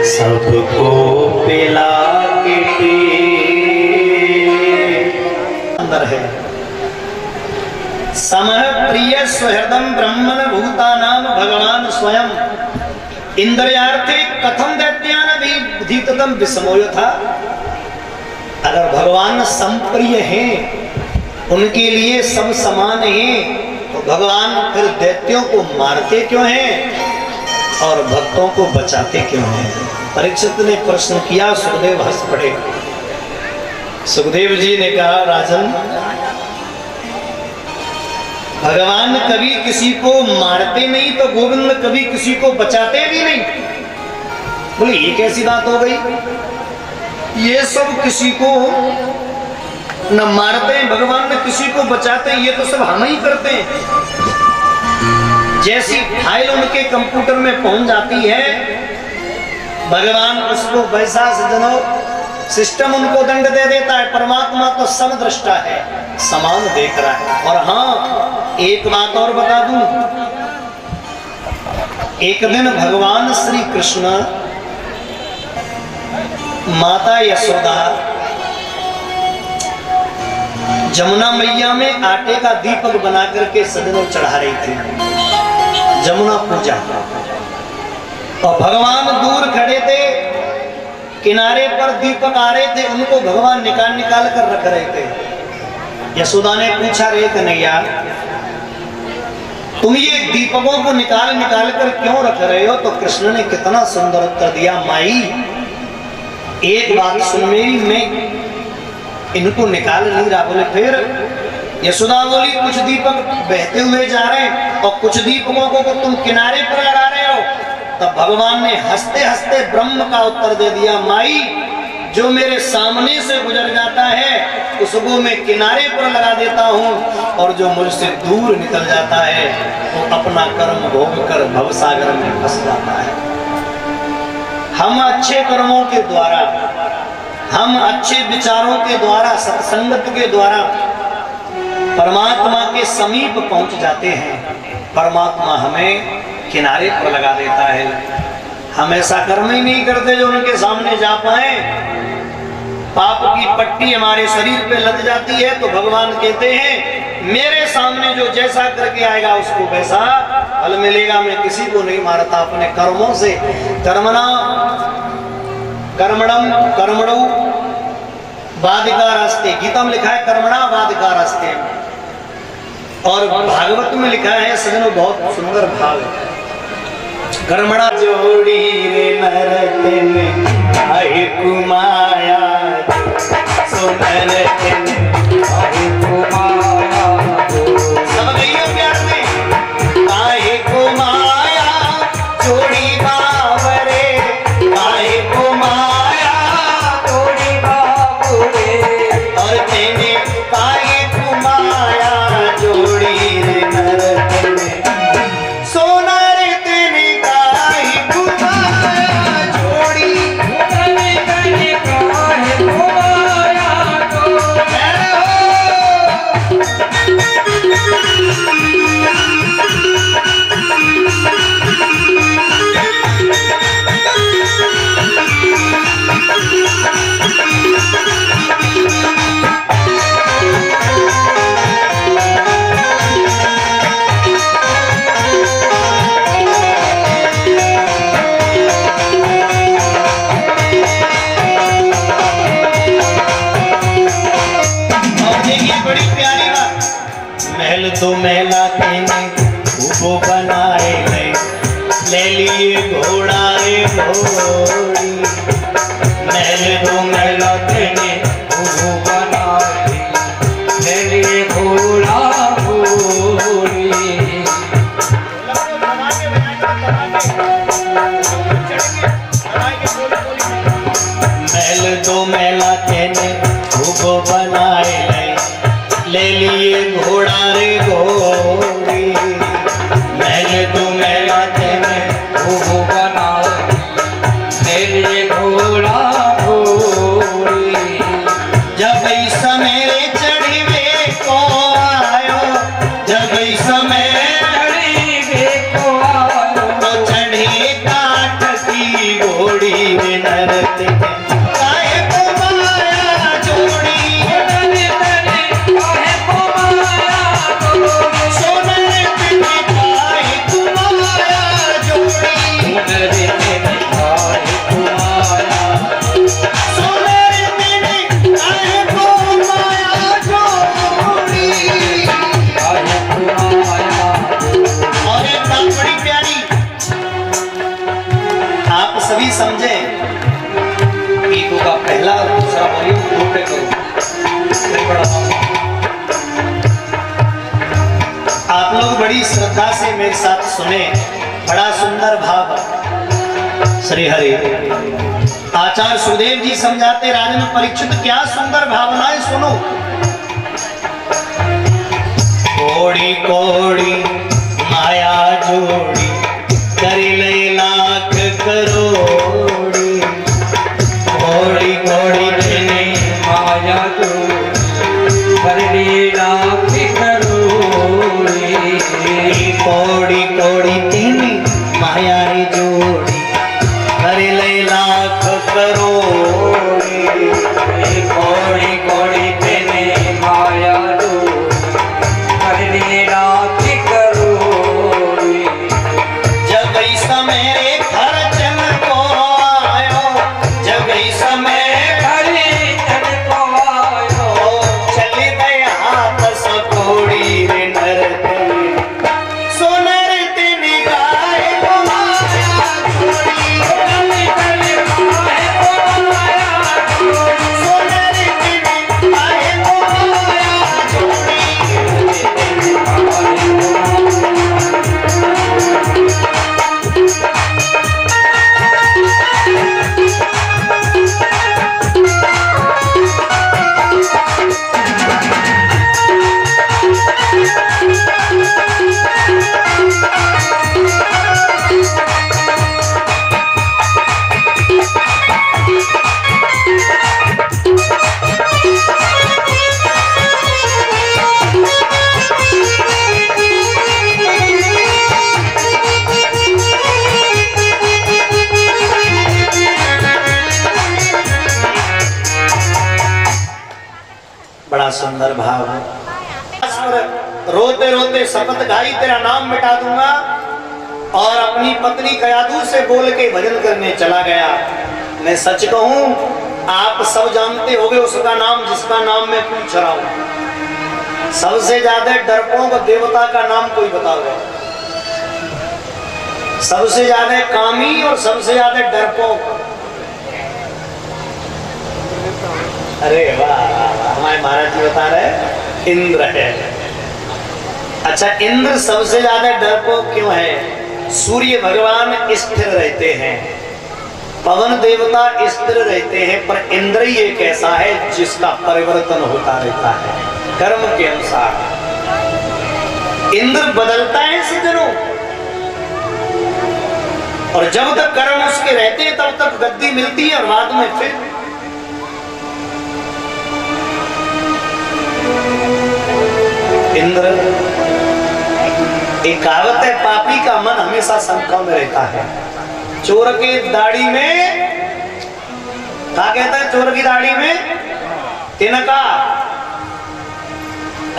A: सबको पिला के अंदर है समह प्रिय सुहृदम ब्रह्मण भूतानाम भगवान स्वयं इंद्रियार्थे कथम दैत्यान विषमोय था। अगर भगवान संप्रिय हैं, उनके लिए सब समान हैं, तो भगवान फिर दैत्यों को मारते क्यों हैं और भक्तों को बचाते क्यों हैं? परीक्षित ने प्रश्न किया, सुखदेव हंस पड़े। सुखदेव जी ने कहा, राजन भगवान कभी किसी को मारते नहीं तो गोविंद कभी किसी को बचाते भी नहीं। बोले ये कैसी बात हो गई? ये सब किसी को न मारते हैं भगवान, न किसी को बचाते हैं, ये तो सब हम ही करते हैं। जैसी फाइल उनके कंप्यूटर में पहुंच जाती है, भगवान उसको वैसा सजनो सिस्टम उनको दंड दे देता है। परमात्मा तो समदृष्टा है, समान देख रहा है। और हाँ, एक बात और बता दूं, एक दिन भगवान श्री कृष्ण माता यशोदा जमुना मैया में आटे का दीपक बना करके सजनों चढ़ा रही थी, जमुना पूजा। और भगवान दूर खड़े थे, किनारे पर दीपक आ रहे थे, उनको भगवान निकाल निकाल कर रख रहे थे। यशोदा ने पूछा, रे कन्हैया तुम ये दीपकों को निकाल निकाल कर क्यों रख रहे हो? तो कृष्ण ने कितना सुंदर उत्तर दिया, माई एक बात सुन मेरी, मैं इनको निकाल नहीं रहा। बोले फिर? यशोदा बोली, कुछ दीपक बहते हुए जा रहे हैं और कुछ दीपकों को तुम किनारे पर लगा रहे हो। तब भगवान ने हंसते हंसते ब्रह्म का उत्तर दे दिया, माई जो मेरे सामने से गुजर जाता है उसको मैं किनारे पर लगा देता हूँ, और जो मुझसे दूर निकल जाता है वो अपना कर्म भोग कर भवसागर में फंस जाता है। हम अच्छे कर्मों के द्वारा, हम अच्छे विचारों के द्वारा, सत्संगत के द्वारा परमात्मा के समीप पहुंच जाते हैं। परमात्मा हमें किनारे पर लगा देता है। हम ऐसा कर्म ही नहीं करते जो उनके सामने जा पाए। पाप की पट्टी हमारे शरीर पे लग जाती है तो भगवान कहते हैं, मेरे सामने जो जैसा करके आएगा उसको वैसा फल मिलेगा। मैं किसी को नहीं मारता, अपने कर्मों से। कर्मणा कर्मणम कर्मणो वादिकारास्ते, गीता में लिखा है कर्मणा वादिकारास्ते, और भागवत में लिखा है सजनों बहुत सुंदर भाव है, कर्मणा जोड़ी रे नरतन आए कुमाया, सो नरतन आए कुमाया। महल तो महला तेने खूब बनाए गए, ले लिए घोड़ा रे घोड़ी।
B: महल तो महला तेने खूब बनाए, ले लिए घोड़ा घोड़ी।
A: महल तो महला तेने खूब बनाए गए, ले लिए घोड़ा रे घोड़ी।
B: महल तो महला तेने खूब बनाए, ले लिए घोड़ा घोड़ी।
A: जब समेरे चढ़िवे को आयो, जब समय
B: चढ़िवे को आयो,
A: तो चढ़े काठ की घोड़ी वे नरते काहे को माया जोड़ी। सोनर तिने काहे को माया जोड़ी। सोनर तिने काहे को माया जोड़ी। और एक बात बड़ी प्यारी आप सभी समझे, गीतों का पहला और दूसरा वॉल्यूम नोट करो। आप लोग बड़ी श्रद्धा से मेरे साथ सुने, बड़ा सुंदर भाव। श्री हरि आचार्य सुदेव जी समझाते राजन परीक्षित, क्या सुंदर भावनाएं सुनो। कोड़ी कोड़ी माया जोड़ी, कर ले लाख करोड़ी। कोड़ी कोड़ी
B: तेने माया जोड़ी, कर ले लाख करोड़ी।
A: कोड़ी कोड़ी तेने माया रे जोड़ी, कर ले लाख करोड़ी।
B: कोड़ी कोड़ी तेने माया जोड़ी, कर ले लाख करोड़ी।
A: जब समय खर्चन को आयो, जब समय
B: खरीदन को आयो,
A: चली गया बस कोड़ी रे नरते। सोनर तेने गाय को माया जोड़ी। सोनर तेने गाय को माया जोड़ी। बड़ा सुंदर भाव है। रोते रोते शपथ खाई, तेरा नाम मिटा दूंगा, और अपनी पत्नी कयादू से बोल के भजन करने चला गया। मैं सच कहूं, आप सब जानते होंगे उसका नाम जिसका नाम मैं पूछ रहा हूं। सबसे ज्यादा डरपोक देवता का नाम कोई बताओगे? सबसे ज्यादा कामी और सबसे ज्यादा डरपोक। अरे वाह, हमारे महाराज जी बता रहे इंद्र है। अच्छा, इंद्र सबसे ज्यादा डरपोक क्यों है? सूर्य भगवान स्थिर रहते हैं, पवन देवता स्थिर रहते हैं, पर इंद्र ही एक ऐसा है जिसका परिवर्तन होता रहता है कर्म के अनुसार। इंद्र बदलता है सिद्धनों, और जब तक कर्म उसके रहते हैं तब तक गद्दी मिलती है, और बाद में फिर इंद्र, एक कहावत है, पापी का मन हमेशा शंका में रहता है। चोर की दाढ़ी में क्या कहता है? चोर की दाढ़ी में तिनका।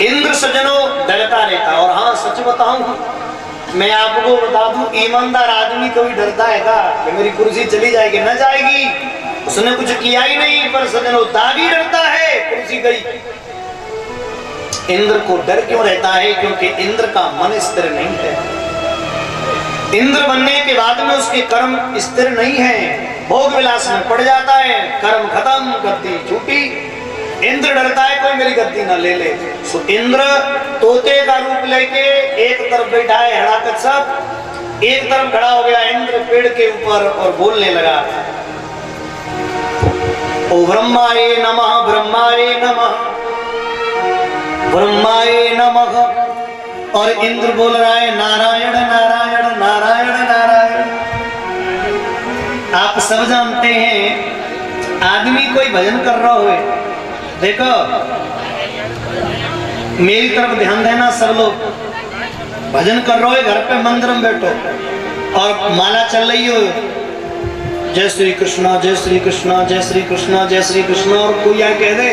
A: इंद्र सज्जनों डरता रहता। और हाँ, सच बताऊं, मैं आपको बता दूं, ईमानदार आदमी कभी डरता है का कि मेरी कुर्सी चली जाएगी? न जाएगी। उसने कुछ किया ही नहीं, पर सज्जनों दागी डरता है कुर्सी गई। इंद्र को डर क्यों रहता है? क्योंकि इंद्र का मन स्थिर नहीं है। इंद्र बनने के बाद में उसके कर्म स्थिर नहीं है, भोग विलास में पड़ जाता है, कर्म खत्म, गद्दी छूटी। इंद्र डरता है कोई मेरी गद्दी ना ले ले। सो इंद्र तोते का रूप लेके एक तरफ बैठा है हिरण्यकश्यप, एक तरफ खड़ा हो गया इंद्र पेड़ के ऊपर और बोलने लगा, ओ ब्रह्माय नमः, ब्रह्माय नमः, ब्रह्माय नमः। और इंद्र बोल रहा है नारायण नारायण नारायण नारायण। आप सब जानते हैं, आदमी कोई भजन कर रहा हो, देखो मेरी तरफ ध्यान देना सब लोग, भजन कर रहे हो घर पे मंदिर में बैठो और माला चल रही हो, जय श्री कृष्णा जय श्री कृष्णा जय श्री कृष्णा जय श्री कृष्णा। और कोई यह कह दे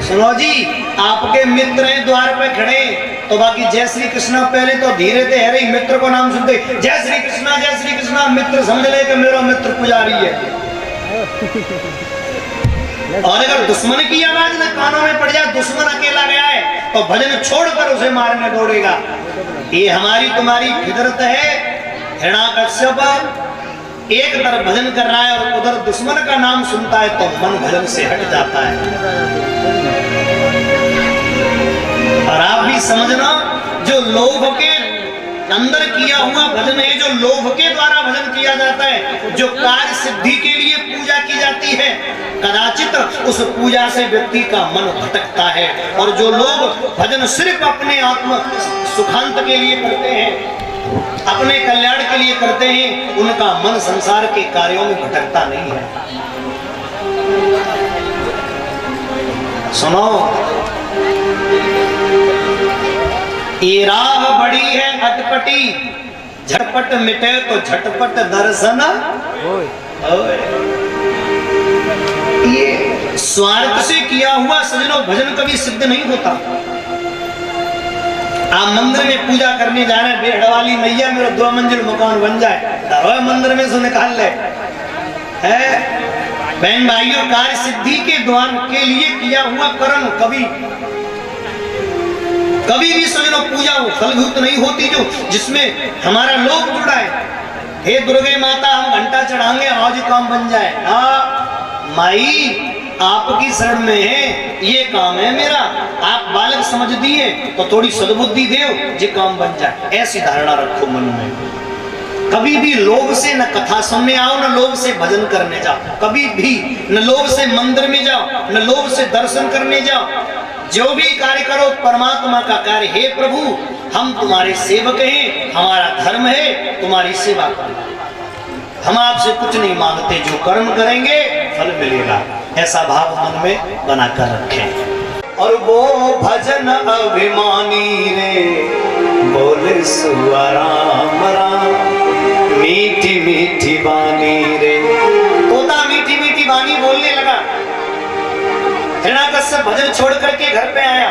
A: सुनो जी आपके मित्र हैं द्वार पे खड़े, तो बाकी जय श्री कृष्णा पहले तो धीरे थे, अरे मित्र को नाम सुनते जय श्री कृष्णा जय श्री कृष्णा, मित्र समझ ले कि मेरा मित्र पुजारी है। और अगर दुश्मन की आवाज न कानों में पड़ जाए, दुश्मन अकेला गया है तो भजन छोड़कर उसे मारने दौड़ेगा। ये हमारी तुम्हारी फितरत है। हिरण्यकश्यप एक तरफ भजन कर रहा है और उधर दुश्मन का नाम सुनता है तो मन भजन से हट जाता है। और आप भी समझना, जो लोभ के अंदर किया हुआ भजन है, जो लोभ के द्वारा भजन किया जाता है, जो कार्य सिद्धि के लिए पूजा की जाती है, कदाचित उस पूजा से व्यक्ति का मन भटकता है। और जो लोग भजन सिर्फ अपने आत्म सुखांत के लिए करते हैं, अपने कल्याण के लिए करते हैं, उनका मन संसार के कार्यों में भटकता नहीं है। सुनो, ये राह बड़ी है अटपटी, झटपट मिटे तो झटपट दर्शन होए। ये स्वार्थ से किया हुआ सजनों भजन कभी सिद्ध नहीं होता। आप मंदिर में पूजा करने जा रहे हैं, बेहड़ वाली मैया मेरा 2 मंजिल मकान बन जाए, डरो मंदिर में से निकाल ले। बहन भाइयों, कार्य सिद्धि के द्वार के लिए किया हुआ कर्म कभी भी समझो पूजा फलभूत नहीं होती, जो जिसमें हमारा लोभ जुड़ा है। हे दुर्गे माता हम घंटा चढ़ाएंगे आज काम बन जाए। हाँ माई आपकी शरण में है, ये काम है मेरा, आप बालक समझ दिए तो थोड़ी सद्बुद्धि दो, ये काम बन जाए। ऐसी धारणा रखो मन में। कभी भी लोभ से न कथा सुनने आओ, न लोभ से भजन करने जाओ, कभी भी न लोभ से मंदिर में जाओ, न लोभ से दर्शन करने जाओ। जो भी कार्य करो परमात्मा का कार्य, हे प्रभु हम तुम्हारे सेवक हैं, हमारा धर्म है तुम्हारी सेवा करना, हम आपसे कुछ नहीं मांगते, जो कर्म करेंगे फल मिलेगा। ऐसा भाव मन में बनाकर रखें। और वो भजन अभिमानी रे बोले सुअराम राम, मीठी मीठी बानी रे। तोता मीठी मीठी बानी बोलने लगा। हिरण्यकश्यप भजन छोड़ करके घर पे आया।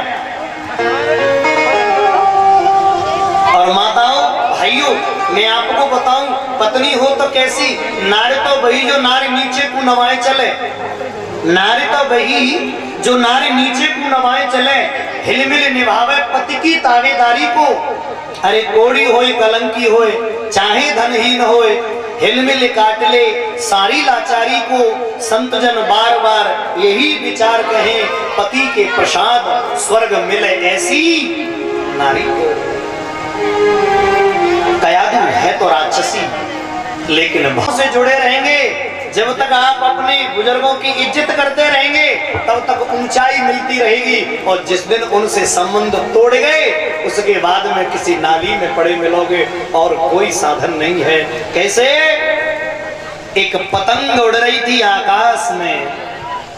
A: और माताओं भाइयों, मैं आपको बताऊं, पत्नी हो तो कैसी, नारी तो वही जो नारी नीचे को नवाए चले, नारी तो वही जो नारी नीचे को नवाए चले, हिलमिल निभावे पति की तावेदारी को। अरे कोड़ी होए कलंकी होए चाहे धनहीन होए, हिलमिल काट ले सारी लाचारी को। संत जन बार बार यही विचार कहें, पति के प्रसाद स्वर्ग मिले ऐसी नारी को। कयादू है तो राक्षसी, लेकिन भाव से जुड़े रहेंगे। जब तक आप अपने बुजुर्गों की इज्जत करते रहेंगे तब तक ऊंचाई मिलती रहेगी। और जिस दिन उनसे संबंध तोड़ गए उसके बाद में किसी नाली में पड़े मिलोगे और कोई साधन नहीं है। कैसे? एक पतंग उड़ रही थी आकाश में।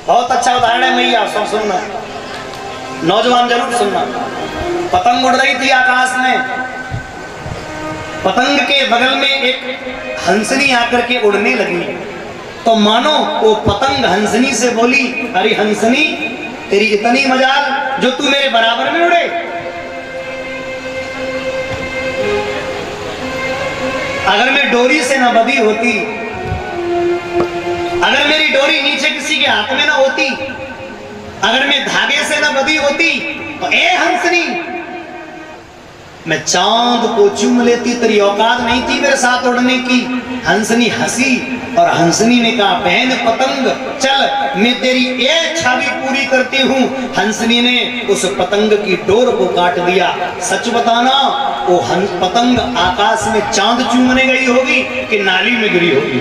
A: बहुत अच्छा उदाहरण है मैया, सब सुनना। नौजवान जरूर सुनना। पतंग उड़ रही थी आकाश में, पतंग के बगल में एक हंसनी आकर के उड़ने लगी, तो मानो वो पतंग हंसनी से बोली, अरे हंसनी तेरी इतनी मजाल जो तू मेरे बराबर में उड़े। अगर मैं डोरी से ना बंधी होती, अगर मेरी डोरी नीचे किसी के हाथ में ना होती, अगर मैं धागे से ना बंधी होती, तो ए हंसनी मैं चांद को चूम लेती, तेरी औकात नहीं थी मेरे साथ उड़ने की। हंसनी हंसी और हंसनी ने कहा, बहन पतंग चल मैं तेरी एक इच्छा भी पूरी करती हूँ। हंसनी ने उस पतंग की डोर को काट दिया। सच बताना, वो पतंग आकाश में चांद चूमने गई होगी कि नाली में गिरी होगी?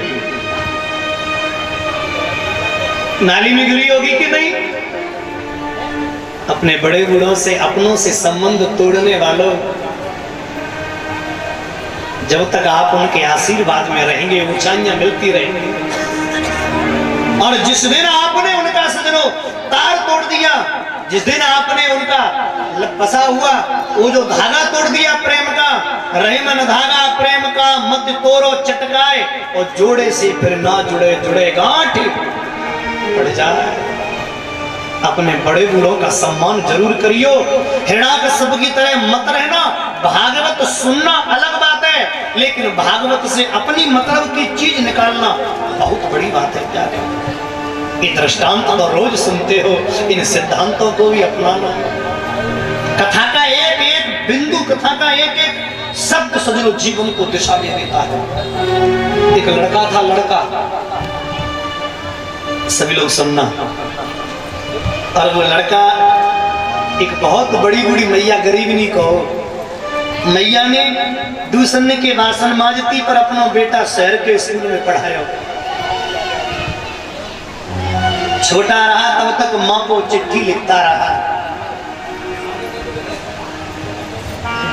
A: नाली में गिरी होगी कि नहीं? अपने बड़े बूढ़ों से, अपनों से संबंध तोड़ने वालों, जब तक आप उनके आशीर्वाद में रहेंगे ऊंचाइयां मिलती रहेंगी। और जिस दिन आपने उनका सजनो तार तोड़ दिया, जिस दिन आपने उनका फंसा हुआ वो जो धागा तोड़ दिया प्रेम का, रहे मन धागा प्रेम का मत तोड़ो चटकाए, और जोड़े से फिर ना जुड़े जुड़े गांठ पड़ जाए। अपने बड़े बूढ़ों का सम्मान जरूर करियो। हिरण्याकश्यप की तरह मत रहना। भागवत सुनना अलग बात है, लेकिन भागवत से अपनी मतलब की चीज निकालना बहुत बड़ी बात है। क्या ये दृष्टांत तो रोज सुनते हो, इन सिद्धांतों को भी अपनाना। कथा का एक एक बिंदु, कथा का एक एक शब्द सजनो जीवन को दिशा दे देता है। एक लड़का था, लड़का, सभी लोग सुनना। और वो लड़का एक बहुत बड़ी बूढ़ी मैया, गरीबनी कहो, मैया ने दूसरे के बासन माजती पर अपना बेटा शहर के स्कूल में पढ़ाया। छोटा रहा तब तक माँ को चिट्ठी लिखता रहा।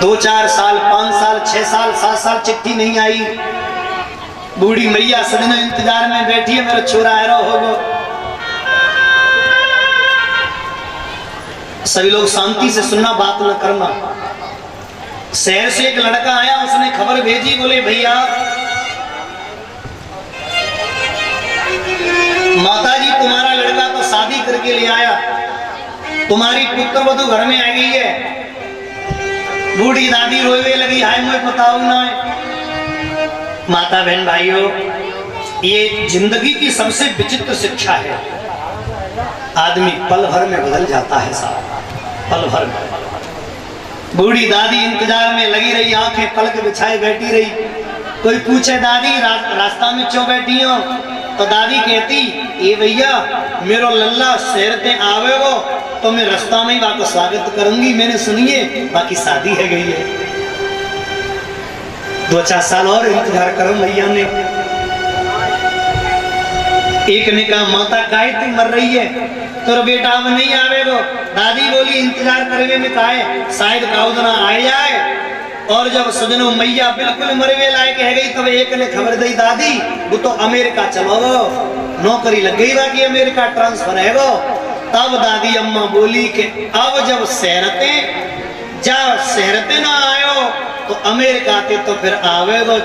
A: 2-4 साल, 5 साल, 6 साल, 7 साल चिट्ठी नहीं आई। बूढ़ी मैया सदिनों इंतजार में बैठी है, मेरा छोरा हैरो होगा। सभी लोग शांति से सुनना, बात न करना। शहर से एक लड़का आया, उसने खबर भेजी, बोले भैया माताजी तुम्हारा लड़का तो शादी करके ले आया, तुम्हारी पुत्र वधू घर में आ गई है। बूढ़ी दादी रोवे लगी, हाय मुझे बताओ ना। माता बहन भाइयों, ये जिंदगी की सबसे विचित्र शिक्षा है। आदमी पल भर में बदल जाता है साहब, पल भर में। बूढ़ी दादी इंतजार में लगी रही, आंखें पलक बिछाए बैठी रही। कोई पूछे दादी रास्ता में क्यों बैठी हो, तो दादी कहती, ये भैया मेरो लल्ला शहर से आवे हो तो मैं रास्ता में ही वापस स्वागत करूंगी, मैंने सुनिए बाकी शादी है गई है। 2-4 साल और इंतजार करो मैया ने। एक ने कहा, माता काहे तू मर रही है, तो बेटा अब नहीं आवेगो। दादी बोली, इंतजार करवे में काहे, शायद काउदना आ जाए। और जब सजनो मैया बिल्कुल मरवे लायक है गई, तब एक ने खबर दी, दादी वो तो अमेरिका चलो गो, नौकरी लग गई बाकी अमेरिका ट्रांसफर है गो। तब दादी अम्मा बोली कि अब जब शहरते ना आयो तो अमेरिका के तो फिर आवेगो।